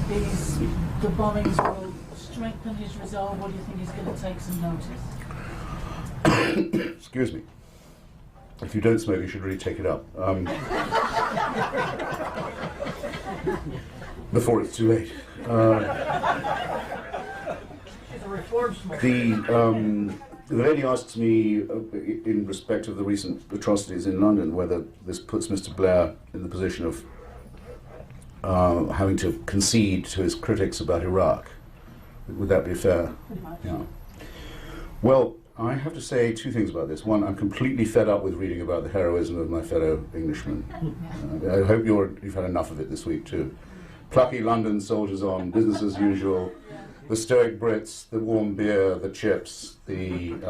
the bombings will strengthen his resolve, or do you think he's going to take some notice? Excuse me. If you don't smoke, you should really take it up. Before it's too late. The lady asks me, in respect of the recent atrocities in London, whether this puts Mr. Blair in the position of having to concede to his critics about Iraq. Would that be fair? Yeah. Well, I have to say two things about this. One, I'm completely fed up with reading about the heroism of my fellow Englishmen. I hope you've had enough of it this week too. Plucky London soldiers on, business as usual. The stoic Brits, the warm beer, the chips, those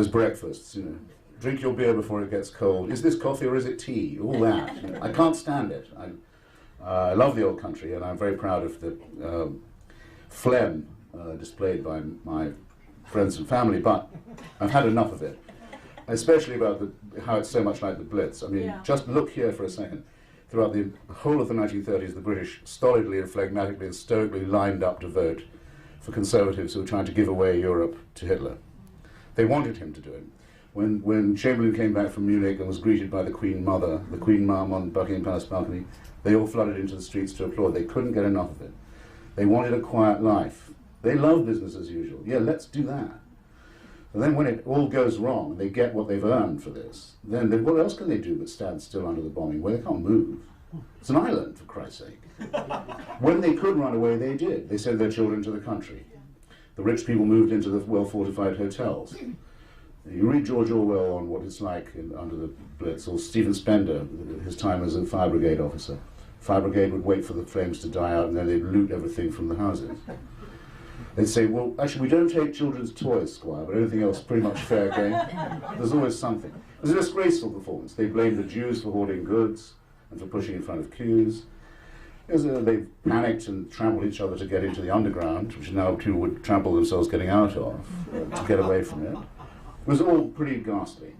breakfasts, you know. Drink your beer before it gets cold. Is this coffee or is it tea? All that. You know. I can't stand it. I love the old country, and I'm very proud of the phlegm displayed by my friends and family, but I've had enough of it. Especially about how it's so much like the Blitz. I mean, just look here for a second. Throughout the whole of the 1930s, the British stolidly and phlegmatically and stoically lined up to vote for conservatives who were trying to give away Europe to Hitler. They wanted him to do it. When Chamberlain came back from Munich and was greeted by the Queen Mother, the Queen Mum on Buckingham Palace balcony, they all flooded into the streets to applaud. They couldn't get enough of it. They wanted a quiet life. They love business as usual. Yeah, let's do that. And then when it all goes wrong, they get what they've earned for this, then what else can they do but stand still under the bombing where they can't move? It's an island, for Christ's sake. When they could run away, they did. They sent their children to the country. The rich people moved into the well-fortified hotels. You read George Orwell on what it's like under the Blitz, or Stephen Spender, his time as a fire brigade officer. Fire brigade would wait for the flames to die out and then they'd loot everything from the houses. They'd say, well, actually, we don't take children's toys, Squire, but everything else pretty much fair game. There's always something. It was a disgraceful performance. They blamed the Jews for hoarding goods and for pushing in front of queues. They panicked and trampled each other to get into the underground, which now people would trample themselves getting out of, to get away from it. It was all pretty ghastly.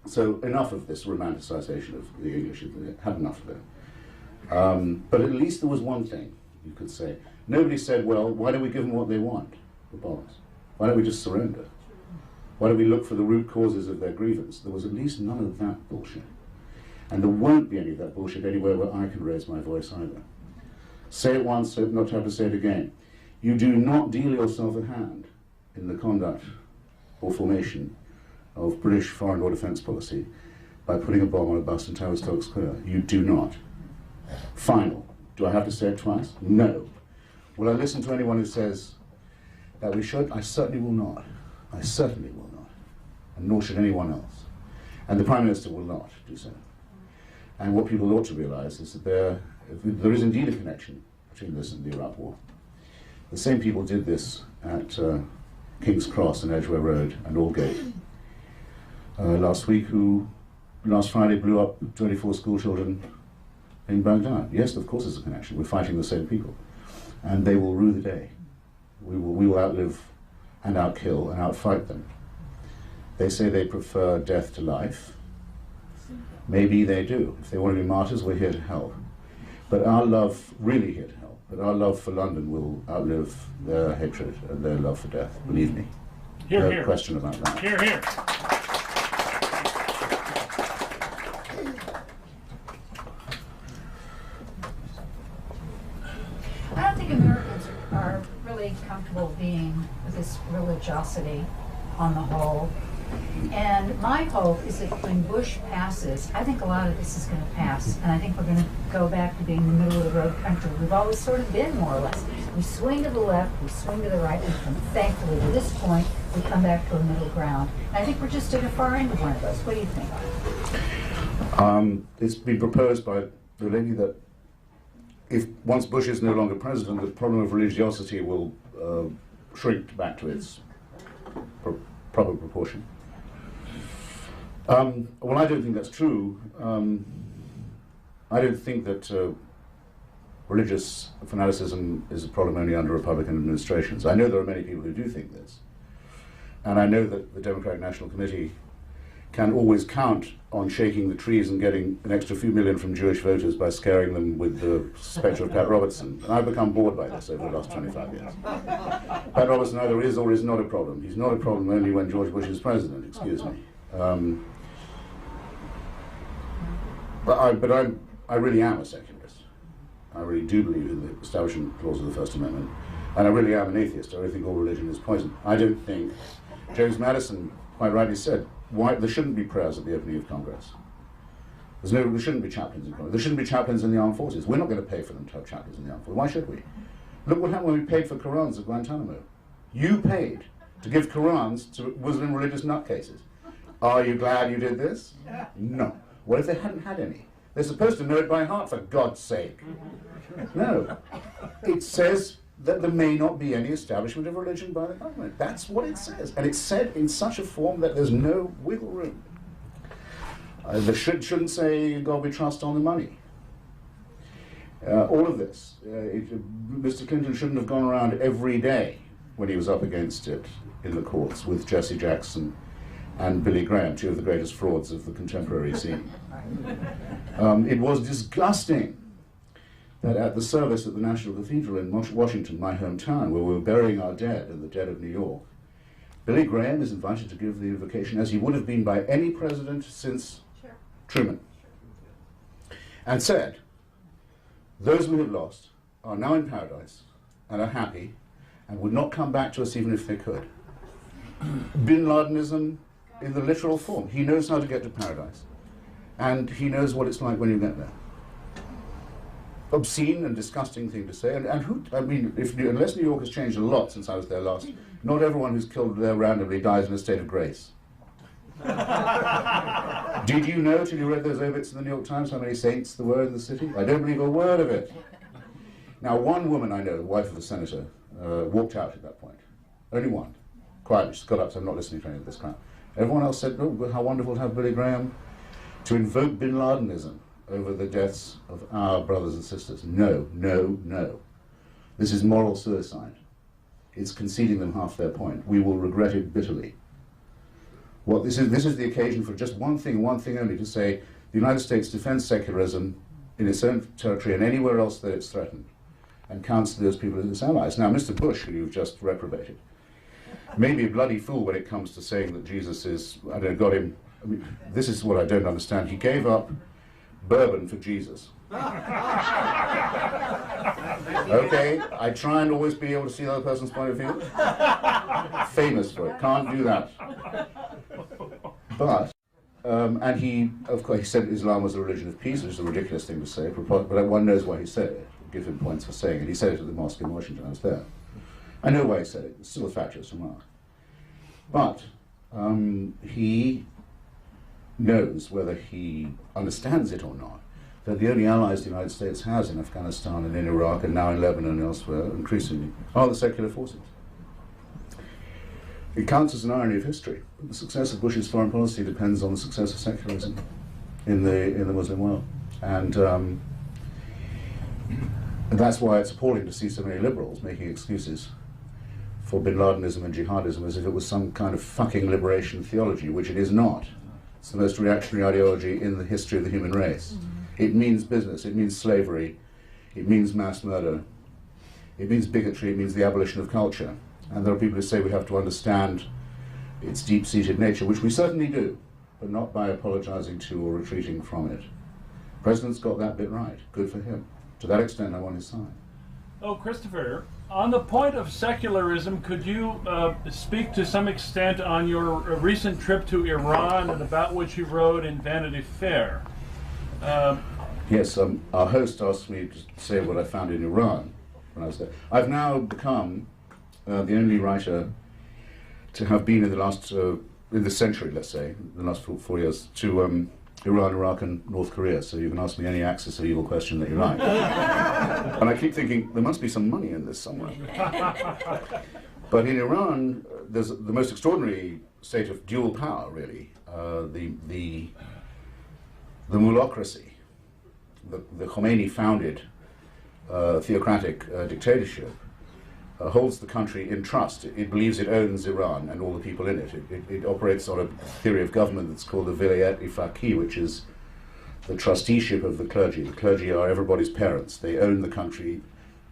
So enough of this romanticization of the English. Had enough of it. But at least there was one thing you could say. Nobody said, well, why don't we give them what they want, the boss? Why don't we just surrender? Why don't we look for the root causes of their grievance? There was at least none of that bullshit. And there won't be any of that bullshit anywhere where I can raise my voice either. Say it once, so not to have to say it again. You do not deal yourself a hand in the conduct or formation of British foreign or defence policy by putting a bomb on a bus in Tavistock Square. You do not. Final. Do I have to say it twice? No. Will I listen to anyone who says that we should? I certainly will not. I certainly will not. And nor should anyone else. And the Prime Minister will not do so. And what people ought to realise is that there is indeed a connection between this and the Iraq War. The same people did this at King's Cross and Edgware Road and Aldgate last week, who last Friday blew up 24 school children in Baghdad. Yes, of course there's a connection. We're fighting the same people. And they will rue the day. We will outlive and outkill and outfight them. They say they prefer death to life. Maybe they do. If they want to be martyrs, we're here to help. But our love, really here to help, but our love for London will outlive their hatred and their love for death, believe me. Hear, No hear. question about that. Hear, hear. this religiosity on the whole. And my hope is that when Bush passes, I think a lot of this is going to pass, and I think we're going to go back to being the middle of the road country. We've always sort of been, more or less. We swing to the left, we swing to the right, and thankfully, at this point, we come back to a middle ground. And I think we're just at the far end of one of those. What do you think? It's been proposed by the lady that if once Bush is no longer president, the problem of religiosity will shrink back to its proper proportion. Well, I don't think that's true. I don't think that religious fanaticism is a problem only under Republican administrations. I know there are many people who do think this. And I know that the Democratic National Committee can always count on shaking the trees and getting an extra few million from Jewish voters by scaring them with the spectre of Pat Robertson. And I've become bored by this over the last 25 years. Pat Robertson either is or is not a problem. He's not a problem only when George Bush is president, excuse me. But I really am a secularist. I really do believe in the establishment clause of the First Amendment. And I really am an atheist. I really think all religion is poison. I don't think, James Madison quite rightly said, there shouldn't be prayers at the opening of Congress. There shouldn't be chaplains in Congress. There shouldn't be chaplains in the armed forces. We're not going to pay for them to have chaplains in the armed forces. Why should we? Look what happened when we paid for Qurans at Guantanamo. You paid to give Qurans to Muslim religious nutcases. Are you glad you did this? No. What if they hadn't had any? They're supposed to know it by heart, for God's sake. No. It says that there may not be any establishment of religion by the government. That's what it says. And it's said in such a form that there's no wiggle room. They shouldn't say, God we trust on the money. All of this. Mr. Clinton shouldn't have gone around every day when he was up against it in the courts with Jesse Jackson and Billy Graham, two of the greatest frauds of the contemporary scene. It was disgusting that at the service at the National Cathedral in Washington, my hometown, where we were burying our dead in the dead of New York, Billy Graham is invited to give the invocation as he would have been by any president since Truman, and said, those we have lost are now in paradise and are happy and would not come back to us even if they could. Bin Ladenism in the literal form. He knows how to get to paradise, and he knows what it's like when you get there. Obscene and disgusting thing to say, and who, I mean, unless New York has changed a lot since I was there last, not everyone who's killed there randomly dies in a state of grace. Did you know, till you read those obits in the New York Times, how many saints there were in the city? I don't believe a word of it. Now, one woman I know, the wife of a senator, walked out at that point. Only one. Quietly, she got up, so I'm not listening to any of this crap. Everyone else said, oh, how wonderful to have Billy Graham to invoke Bin Ladenism over the deaths of our brothers and sisters. No, no, no. This is moral suicide. It's conceding them half their point. We will regret it bitterly. What this is the occasion for just one thing only, to say the United States defends secularism in its own territory and anywhere else that it's threatened, and counts those people as its allies. Now, Mr. Bush, who you've just reprobated, may be a bloody fool when it comes to saying that Jesus is, I don't know, got him, I mean, this is what I don't understand. He gave up bourbon for Jesus. Okay, I try and always be able to see the other person's point of view. Famous for it, can't do that. But, and he, of course, he said Islam was a religion of peace, which is a ridiculous thing to say, but one knows why he said it. I'll give him points for saying it. He said it at the mosque in Washington. I was there. I know why he said it. It's still a fatuous remark. But he knows, whether he understands it or not, that the only allies the United States has in Afghanistan and in Iraq and now in Lebanon and elsewhere, increasingly, are the secular forces. It counts as an irony of history. The success of Bush's foreign policy depends on the success of secularism in the Muslim world. And that's why it's appalling to see so many liberals making excuses for Bin Ladenism and jihadism as if it was some kind of fucking liberation theology, which it is not. It's the most reactionary ideology in the history of the human race. It means business, it means slavery, it means mass murder, it means bigotry, it means the abolition of culture. And there are people who say we have to understand its deep-seated nature, which we certainly do, but not by apologizing to or retreating from it. The President's got that bit right. Good for him. To that extent, I'm on his side. Oh, Christopher, On the point of secularism, could you speak to some extent on your recent trip to Iran and about which you wrote in Vanity Fair? Yes, our host asked me to say what I found in Iran when I was there. I've now become the only writer to have been in the last, in this century, let's say, the last 4 years, to Iran, Iraq, and North Korea. So you can ask me any axis of evil question that you like. And I keep thinking, there must be some money in this somewhere. But in Iran, there's the most extraordinary state of dual power, really. The mulocracy, the Khomeini-founded theocratic dictatorship, holds the country in trust. It believes it owns Iran and all the people in it. It operates on a theory of government that's called the vilayat-i-faqih, which is the trusteeship of the clergy. The clergy are everybody's parents. They own the country.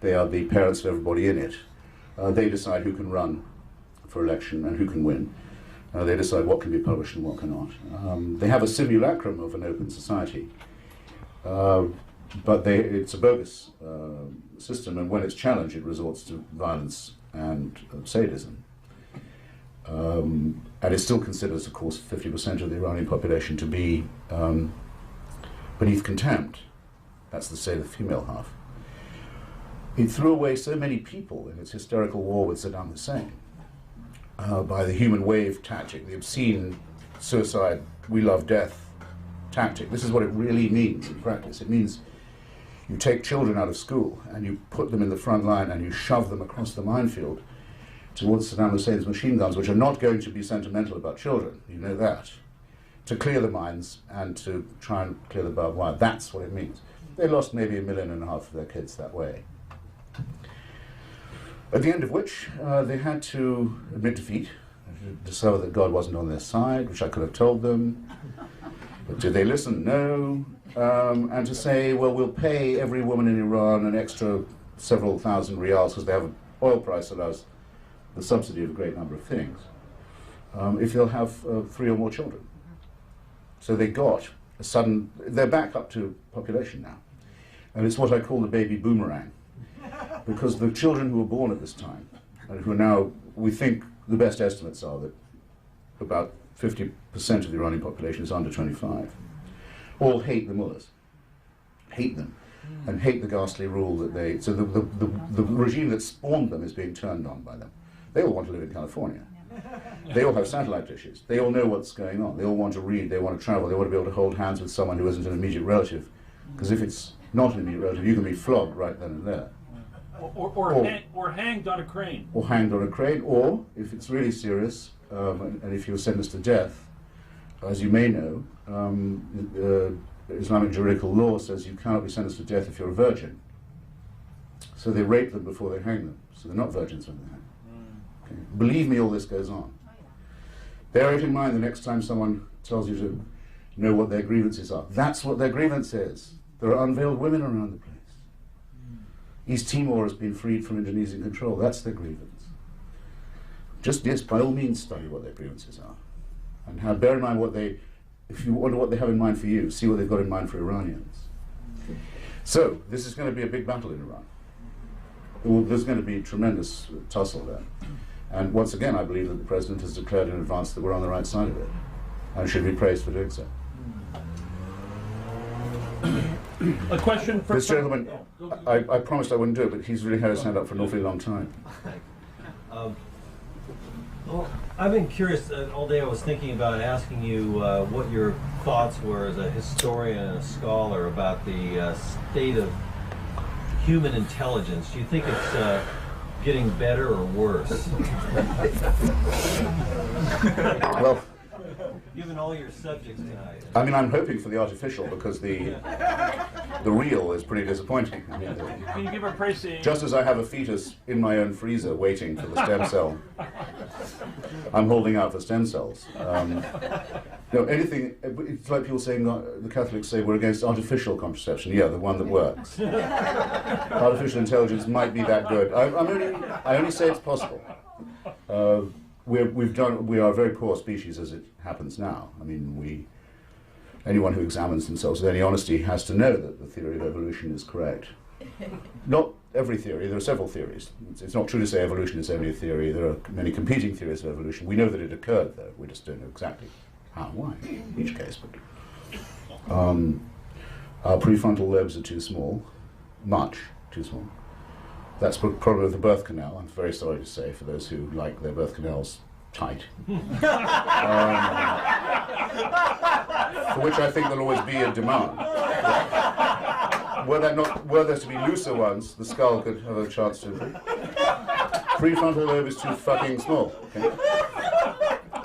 They are the parents of everybody in it. They decide who can run for election and who can win. They decide what can be published and what cannot. They have a simulacrum of an open society. But it's a bogus system, and when it's challenged, it resorts to violence and sadism. And it still considers, of course, 50% of the Iranian population to be beneath contempt. That's the say of the female half. It threw away so many people in its hysterical war with Saddam Hussein by the human wave tactic, the obscene suicide, we love death tactic. This is what it really means in practice. It means you take children out of school and you put them in the front line and you shove them across the minefield towards Saddam Hussein's machine guns, which are not going to be sentimental about children, you know that, to clear the mines and to try and clear the barbed wire. That's what it means. They lost maybe 1.5 million of their kids that way. At the end of which, they had to admit defeat, discover that God wasn't on their side, which I could have told them. But did they listen? No. And to say, well, we'll pay every woman in Iran an extra several thousand riyals because they have an oil price that allows the subsidy of a great number of things, if they'll have 3 or more children. So they got a sudden, they're back up to population now. And it's what I call the baby boomerang. Because the children who were born at this time, and who are now, we think the best estimates are that about 50% of the Iranian population is under 25, all hate the mullahs, hate them, and hate the ghastly rule that they, so the regime that spawned them is being turned on by them. They all want to live in California. They all have satellite dishes. They all know what's going on. They all want to read, they want to travel, they want to be able to hold hands with someone who isn't an immediate relative. Because if it's not an immediate relative, you can be flogged right then and there. Or hanged on a crane. Or hanged on a crane, or, if it's really serious, and if you're sentenced to death, as you may know, Islamic juridical law says you cannot be sentenced to death if you're a virgin. So they rape them before they hang them, so they're not virgins when they hang. Okay. Believe me, all this goes on. Bear it in mind the next time someone tells you to know what their grievances are. That's what their grievance is. There are unveiled women around the place. East Timor has been freed from Indonesian control. That's their grievance. Just, yes, by all means, study what their grievances are. And bear in mind what they, if you wonder what they have in mind for you, see what they've got in mind for Iranians. So, this is going to be a big battle in Iran. There's going to be tremendous tussle there. And once again, I believe that the President has declared in advance that we're on the right side of it, and should be praised for doing so. A question for... This gentleman, I promised I wouldn't do it, but he's really had his hand up for an awfully long time. Well, I've been curious all day. I was thinking about asking you what your thoughts were as a historian and a scholar about the state of human intelligence. Do you think it's getting better or worse? Well, given all your subjects tonight. I mean, I'm hoping for the artificial, because the real is pretty disappointing. I mean, Can you give a praise? just as I have a fetus in my own freezer waiting for the stem cell, I'm holding out for stem cells. Anything, it's like people saying, the Catholics say we're against artificial contraception. Yeah, the one that works. Artificial intelligence might be that good. I only say it's possible. We are a very poor species as it happens now. I mean, anyone who examines themselves with any honesty has to know that the theory of evolution is correct. Not every theory, there are several theories. It's not true to say evolution is only a theory. There are many competing theories of evolution. We know that it occurred, though. We just don't know exactly how and why in each case. But our prefrontal lobes are too small, much too small. That's probably the birth canal, I'm very sorry to say, for those who like their birth canals tight. For which I think there'll always be a demand. Were there to be looser ones, the skull could have a chance to. Prefrontal lobe is too fucking small. Okay?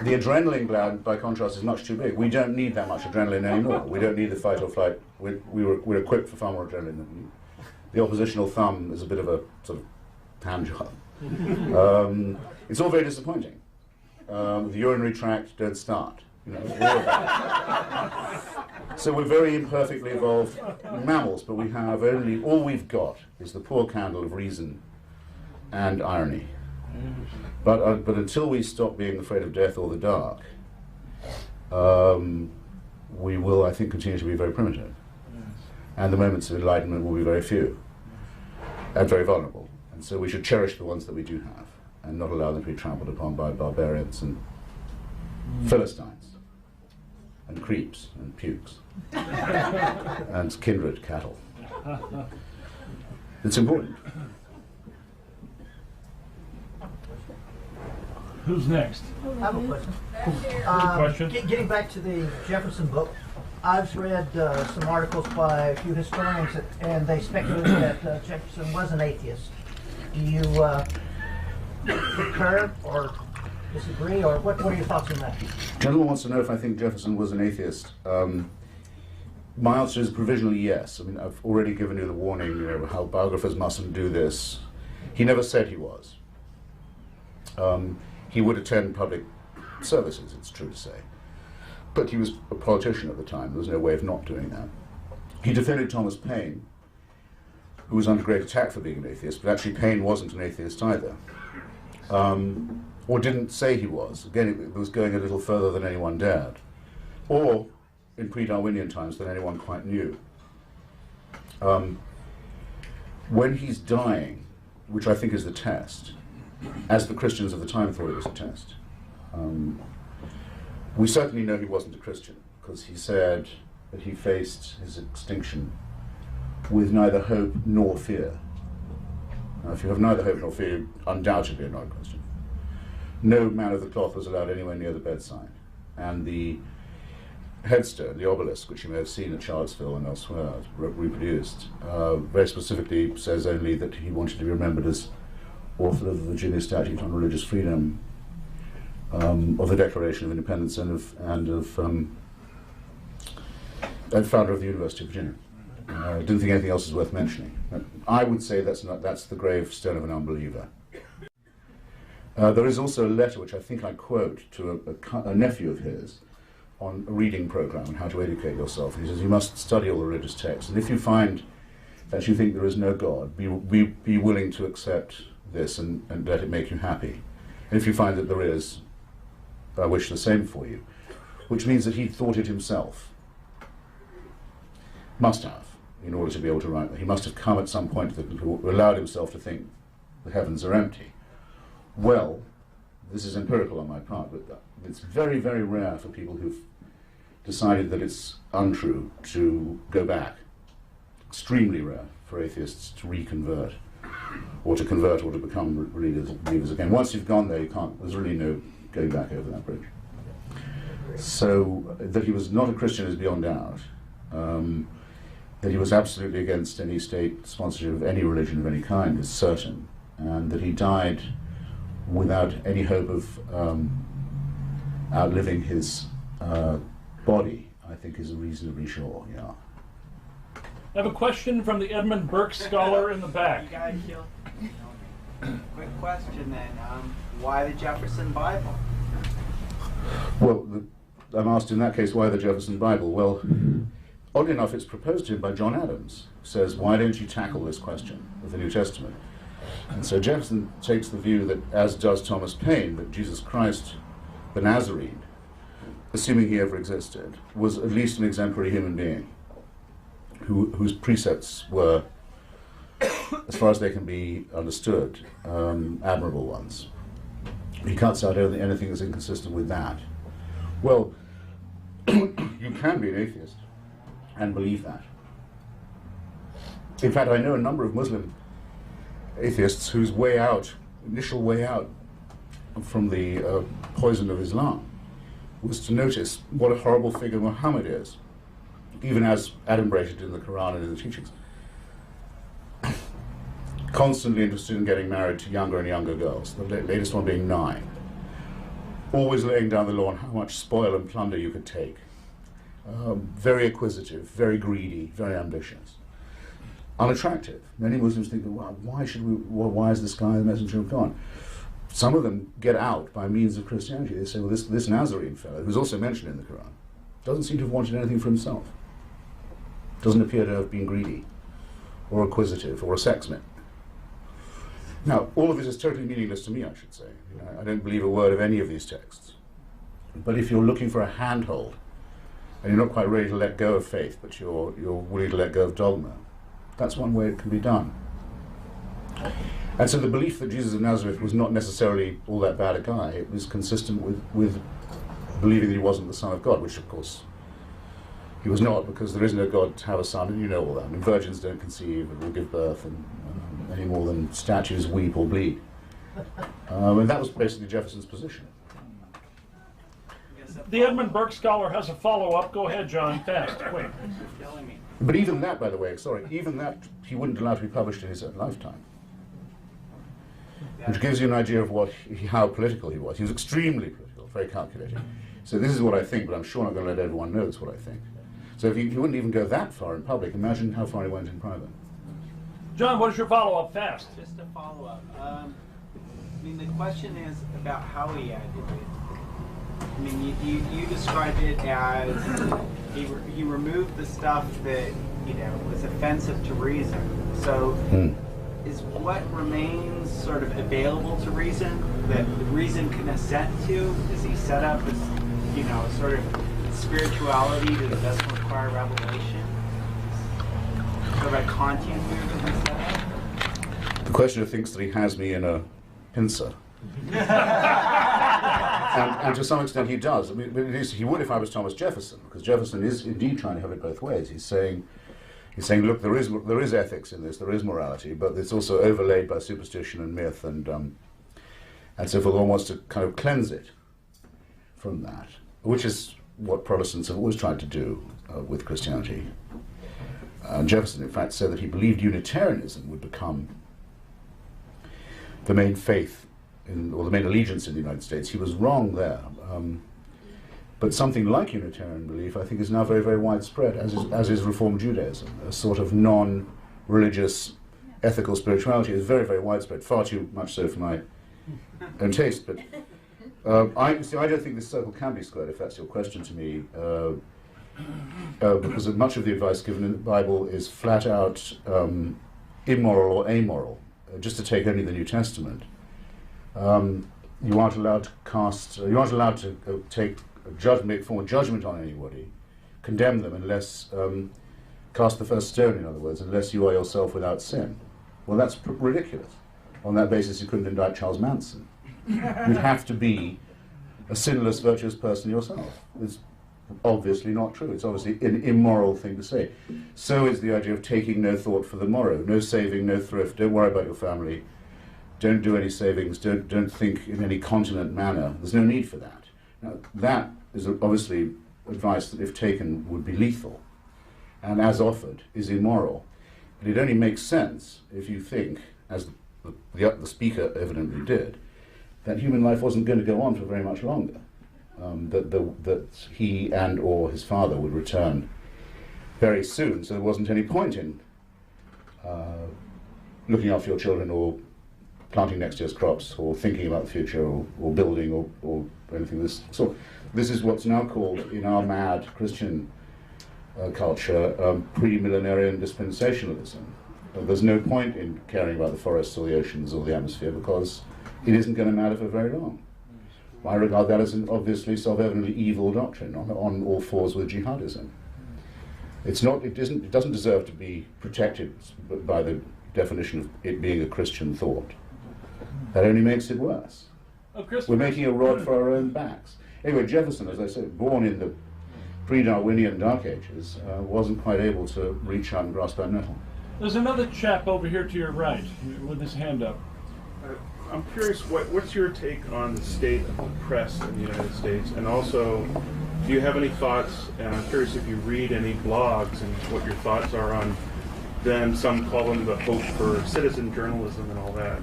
The adrenaline gland, by contrast, is much too big. We don't need that much adrenaline anymore. We don't need the fight or flight. We're equipped for far more adrenaline than we need. The oppositional thumb is a bit of a sort of hand job. It's all very disappointing. The urinary tract don't start. You know, all of that. So we're very imperfectly evolved mammals, but we have all we've got is the poor candle of reason and irony. But until we stop being afraid of death or the dark, we will, I think, continue to be very primitive. And the moments of enlightenment will be very few and very vulnerable. And so we should cherish the ones that we do have and not allow them to be trampled upon by barbarians and Philistines and creeps and pukes and kindred cattle. It's important. Who's next? I have a question. Question? Getting back to the Jefferson book, I've read some articles by a few historians, and they speculate that Jefferson was an atheist. Do you concur or disagree, or what are your thoughts on that? Gentleman wants to know if I think Jefferson was an atheist. My answer is provisionally yes. I mean, I've already given you the warning, you know, how biographers mustn't do this. He never said he was. He would attend public services, it's true to say. But he was a politician at the time. There was no way of not doing that. He defended Thomas Paine, who was under great attack for being an atheist, but actually Paine wasn't an atheist either. Or didn't say he was. Again, it was going a little further than anyone dared. Or, in pre-Darwinian times, than anyone quite knew. When he's dying, which I think is the test, as the Christians of the time thought it was a test, we certainly know he wasn't a Christian, because he said that he faced his extinction with neither hope nor fear. Now, if you have neither hope nor fear, you undoubtedly are not a Christian. No man of the cloth was allowed anywhere near the bedside. And the headstone, the obelisk, which you may have seen at Charlottesville and elsewhere, reproduced, very specifically says only that he wanted to be remembered as author of the Virginia Statute on Religious Freedom, of the Declaration of Independence, and founder of the University of Virginia. I didn't think anything else is worth mentioning. I would say that's the gravestone of an unbeliever. There is also a letter which I think I quote to a nephew of his on a reading program on how to educate yourself. And he says, you must study all the religious texts, and if you find that you think there is no God, be willing to accept this and let it make you happy. And if you find that there is, I wish the same for you. Which means that he thought it himself. Must have, in order to be able to write that. He must have come at some point that allowed himself to think the heavens are empty. Well, this is empirical on my part, but it's very, very rare for people who've decided that it's untrue to go back. Extremely rare for atheists to reconvert, or to convert, or to become believers again. Once you've gone there, you can't, there's really no going back over that bridge. So, that he was not a Christian is beyond doubt. That he was absolutely against any state sponsorship of any religion of any kind is certain. And that he died without any hope of outliving his body, I think is reasonably sure, yeah. I have a question from the Edmund Burke Scholar in the back. Quick question then. Why the Jefferson Bible? Well, I'm asked in that case, why the Jefferson Bible? Well, oddly enough, it's proposed to him by John Adams, who says, why don't you tackle this question of the New Testament? And so Jefferson takes the view that, as does Thomas Paine, that Jesus Christ, the Nazarene, assuming he ever existed, was at least an exemplary human being, whose precepts were as far as they can be understood, admirable ones. He cuts out anything that's inconsistent with that. Well, you can be an atheist and believe that. In fact, I know a number of Muslim atheists whose initial way out from the poison of Islam was to notice what a horrible figure Muhammad is, even as adumbrated in the Quran and in the teachings. Constantly interested in getting married to younger and younger girls, the latest one being 9. Always laying down the law on how much spoil and plunder you could take. Very acquisitive, very greedy, very ambitious. Unattractive. Many Muslims think, well, why is this guy the messenger of God? Some of them get out by means of Christianity. They say, well, this Nazarene fellow, who's also mentioned in the Quran, doesn't seem to have wanted anything for himself. Doesn't appear to have been greedy, or acquisitive, or a sexsmith. Now, all of this is totally meaningless to me, I should say. I don't believe a word of any of these texts. But if you're looking for a handhold, and you're not quite ready to let go of faith, but you're willing to let go of dogma, that's one way it can be done. And so the belief that Jesus of Nazareth was not necessarily all that bad a guy, it was consistent with believing that he wasn't the Son of God, which of course he was not, because there is no God to have a son, and you know all that. I mean, virgins don't conceive or give birth any more than statues weep or bleed. And that was basically Jefferson's position. The Edmund Burke Scholar has a follow-up. Go ahead, John, fast, quick. But even that, by the way, even that he wouldn't allow to be published in his own lifetime. Which gives you an idea of how political he was. He was extremely political, very calculating. So this is what I think, but I'm sure not going to let everyone know that's what I think. So if he wouldn't even go that far in public, imagine how far he went in private. John, what is your follow-up? Fast. Just a follow-up. I mean, the question is about how he acted it. I mean, you described it as he removed the stuff that, was offensive to reason. So is what remains sort of available to reason, that reason can assent to? Is he set up as, sort of spirituality that doesn't require revelation? Sort of a Kantian view that he set up? The questioner thinks that he has me in a pincer. and to some extent he does. I mean, he would if I was Thomas Jefferson, because Jefferson is indeed trying to have it both ways. He's saying, look, there is ethics in this, there is morality, but it's also overlaid by superstition and myth, and so forth. One wants to kind of cleanse it from that, which is what Protestants have always tried to do with Christianity. Jefferson, in fact, said that he believed Unitarianism would become the main faith or the main allegiance in the United States. He was wrong there. But something like Unitarian belief, I think, is now very, very widespread, as is Reform Judaism. A sort of non-religious, ethical spirituality is very, very widespread, far too much so for my own taste. But I don't think this circle can be squared, if that's your question to me, because much of the advice given in the Bible is flat out immoral or amoral. Just to take only the New Testament, you aren't allowed to take a judgment, form a judgment on anybody, condemn them unless cast the first stone, in other words, unless you are yourself without sin. Well, that's ridiculous. On that basis, you couldn't indict Charles Manson. You'd have to be a sinless, virtuous person yourself. It's obviously not true. It's obviously an immoral thing to say. So is the idea of taking no thought for the morrow, no saving, no thrift, don't worry about your family, don't do any savings, don't think in any continent manner. There's no need for that. Now, that is obviously advice that, if taken, would be lethal, and as offered, is immoral. But it only makes sense if you think, as the speaker evidently did, that human life wasn't going to go on for very much longer. That he and or his father would return very soon, so there wasn't any point in looking after your children or planting next year's crops or thinking about the future or building or anything of this sort. This is what's now called, in our mad Christian culture, pre-millenarian dispensationalism. There's no point in caring about the forests or the oceans or the atmosphere, because it isn't going to matter for very long. I regard that as an obviously self-evidently evil doctrine, on all fours with jihadism. It doesn't deserve to be protected by the definition of it being a Christian thought. That only makes it worse. Oh, We're making a rod for our own backs. Anyway, Jefferson, as I said, born in the pre-Darwinian Dark Ages, wasn't quite able to reach out and grasp that nettle. There's another chap over here to your right with his hand up. I'm curious, what's your take on the state of the press in the United States? And also, do you have any thoughts, and I'm curious if you read any blogs and what your thoughts are on them. Some call them the hope for citizen journalism and all that.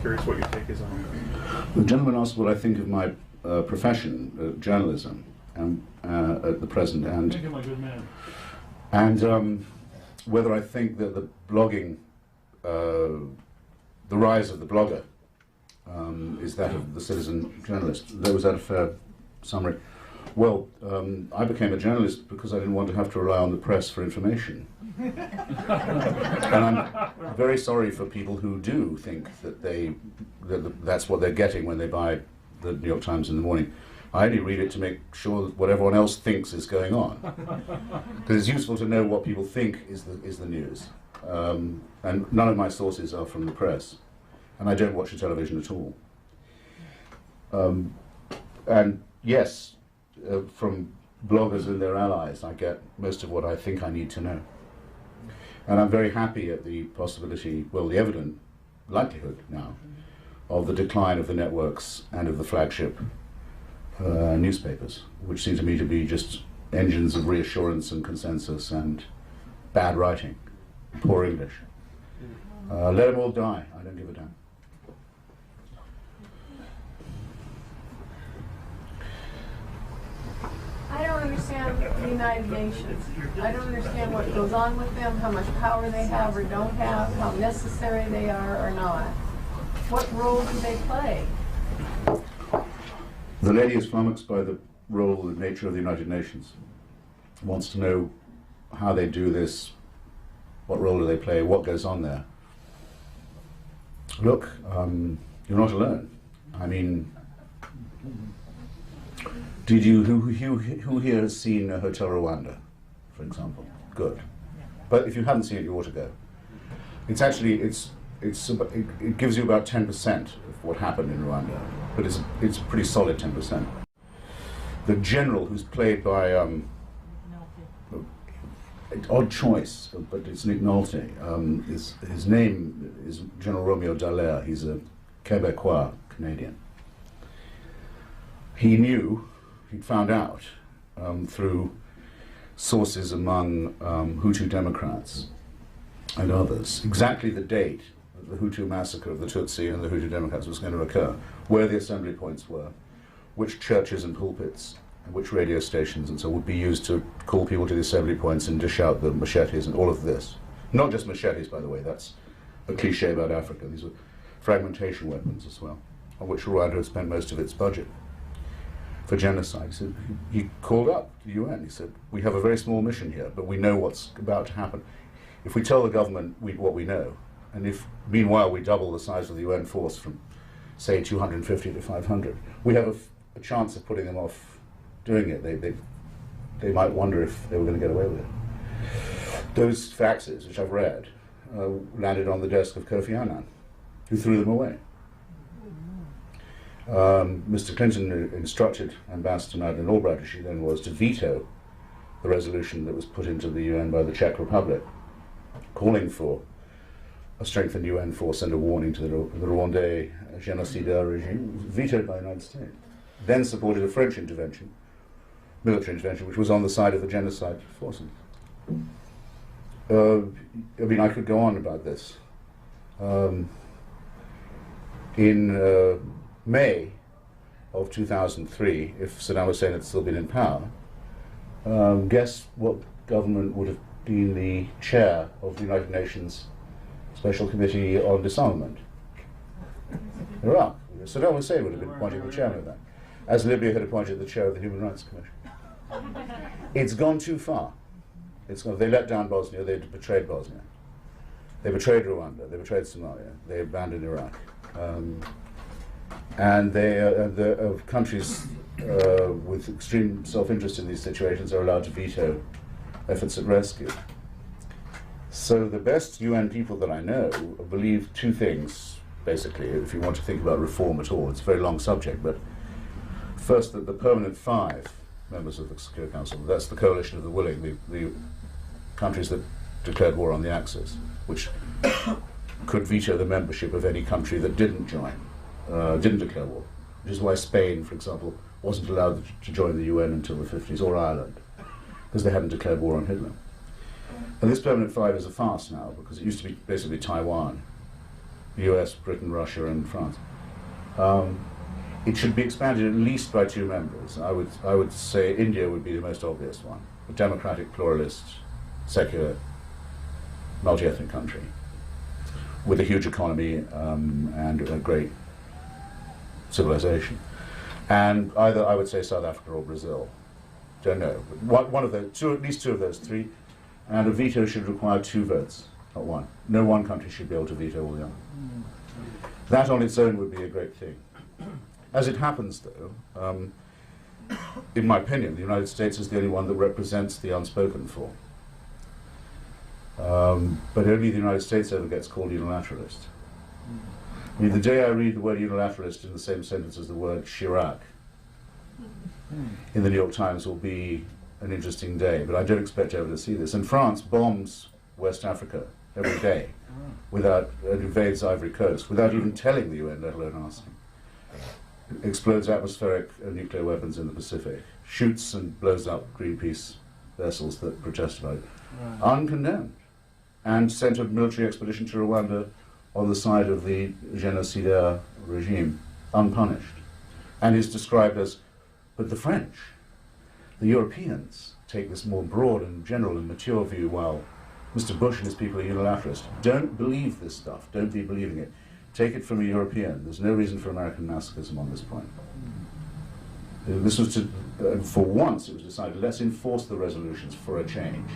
Curious what your take is on that. The gentleman asked what I think of my profession, journalism, at the present, and Thank you, my good man. and whether I think that the blogging, the rise of the blogger, is that of the citizen journalist. Was that a fair summary? Well, I became a journalist because I didn't want to have to rely on the press for information. And I'm very sorry for people who do think that that's what they're getting when they buy the New York Times in the morning. I only read it to make sure that what everyone else thinks is going on, because it's useful to know what people think is the news. And none of my sources are from the press, and I don't watch the television at all. And yes, from bloggers and their allies, I get most of what I think I need to know. And I'm very happy at the possibility, well, the evident likelihood now, of the decline of the networks and of the flagship newspapers, which seem to me to be just engines of reassurance and consensus and bad writing, poor English. Let them all die, I don't give a damn. I don't understand the United Nations. I don't understand what goes on with them, how much power they have or don't have, how necessary they are or not. What role do they play? The lady is flummoxed by the role and nature of the United Nations. Wants to know how they do this, what role do they play, what goes on there. Look, you're not alone. I mean, who here has seen Hotel Rwanda, for example? Good. But if you haven't seen it, you ought to go. It's actually, it gives you about 10% of what happened in Rwanda, but it's a pretty solid 10%. The general, who's played by odd choice, but it's Nick Nolte. His name is General Romeo Dallaire. He's a Quebecois Canadian. He knew, he'd found out through sources among Hutu Democrats and others, exactly the date that the Hutu massacre of the Tutsi and the Hutu Democrats was going to occur, where the assembly points were, which churches and pulpits, and which radio stations and so would be used to call people to the assembly points and dish out the machetes and all of this. Not just machetes, by the way, that's a cliche about Africa. These are fragmentation weapons as well, on which Rwanda had spent most of its budget for genocide. So he called up the UN. He said, we have a very small mission here, but we know what's about to happen. If we tell the government what we know, and if meanwhile we double the size of the UN force from, say, 250 to 500, we have a chance of putting them off doing it. They might wonder if they were going to get away with it. Those faxes, which I've read, landed on the desk of Kofi Annan, who threw them away. Mr. Clinton instructed Ambassador Madeleine Albright, as she then was, to veto the resolution that was put into the UN by the Czech Republic, calling for a strengthened UN force and a warning to the Rwandais genocidaire regime. It was vetoed by the United States. Then supported a French intervention, military intervention, which was on the side of the genocide forces. I mean, I could go on about this. In May of 2003, if Saddam Hussein had still been in power, guess what government would have been the chair of the United Nations Special Committee on Disarmament? Iraq. Saddam Hussein would have been appointing the chairman of that, as Libya had appointed the chair of the Human Rights Commission. It's gone too far. They let down Bosnia, they betrayed Bosnia. They betrayed Rwanda, they betrayed Somalia, they abandoned Iraq. And the countries with extreme self-interest in these situations are allowed to veto efforts at rescue. So the best UN people that I know believe two things, basically, if you want to think about reform at all. It's a very long subject, but first, that the permanent 5 members of the Security Council, that's the coalition of the willing, the countries that declared war on the Axis, which could veto the membership of any country that didn't join, didn't declare war, which is why Spain, for example, wasn't allowed to join the UN until the 50s, or Ireland, because they hadn't declared war on Hitler. And this permanent 5 is a farce now, because it used to be basically Taiwan, the US, Britain, Russia, and France. It should be expanded at least by 2 members. I would say India would be the most obvious one, a democratic, pluralist, secular, multi-ethnic country with a huge economy and a great civilization. And either, I would say, South Africa or Brazil. Don't know. One of those, at least 2 of those 3. And a veto should require 2 votes, not 1. No one country should be able to veto all the other. That on its own would be a great thing. As it happens, though, in my opinion, the United States is the only one that represents the unspoken for. But only the United States ever gets called unilateralist. I mean, the day I read the word unilateralist in the same sentence as the word Chirac in the New York Times will be an interesting day, but I don't expect ever to see this. And France bombs West Africa every day without, and invades Ivory Coast without even telling the UN, let alone asking. Explodes atmospheric and nuclear weapons in the Pacific, shoots and blows up Greenpeace vessels that protest about it, uncondemned, and sent a military expedition to Rwanda on the side of the genocidaire regime, unpunished, and is described as, but the French, the Europeans, take this more broad and general and mature view, while Mr. Bush and his people are unilateralist. Don't believe this stuff, don't be believing it. Take it from a European. There's no reason for American masochism on this point. This was to, for once it was decided, let's enforce the resolutions for a change.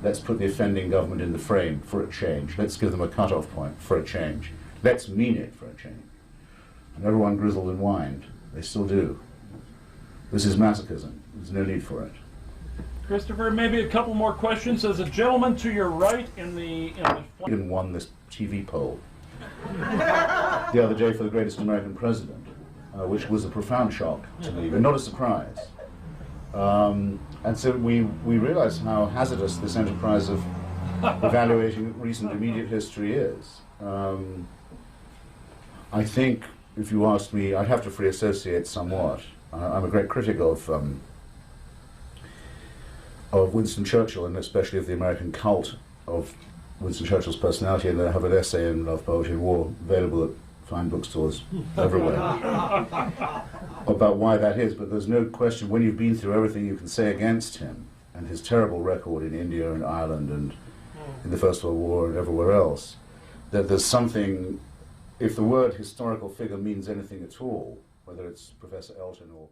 Let's put the offending government in the frame for a change. Let's give them a cut-off point for a change. Let's mean it for a change. And everyone grizzled and whined. They still do. This is masochism. There's no need for it. Christopher, maybe a couple more questions. There's a gentleman to your right in the... Reagan won this TV poll the other day for the greatest American president, which was a profound shock to me, but not a surprise. And so we realize how hazardous this enterprise of evaluating recent immediate history is. I think, if you asked me, I'd have to free associate somewhat. I'm a great critic of Winston Churchill, and especially of the American cult of Winston Churchill's personality, and I have an essay in Love, Poetry and War available at fine bookstores everywhere about why that is. But there's no question, when you've been through everything you can say against him, and his terrible record in India and Ireland and in the First World War and everywhere else, that there's something, if the word historical figure means anything at all, whether it's Professor Elton or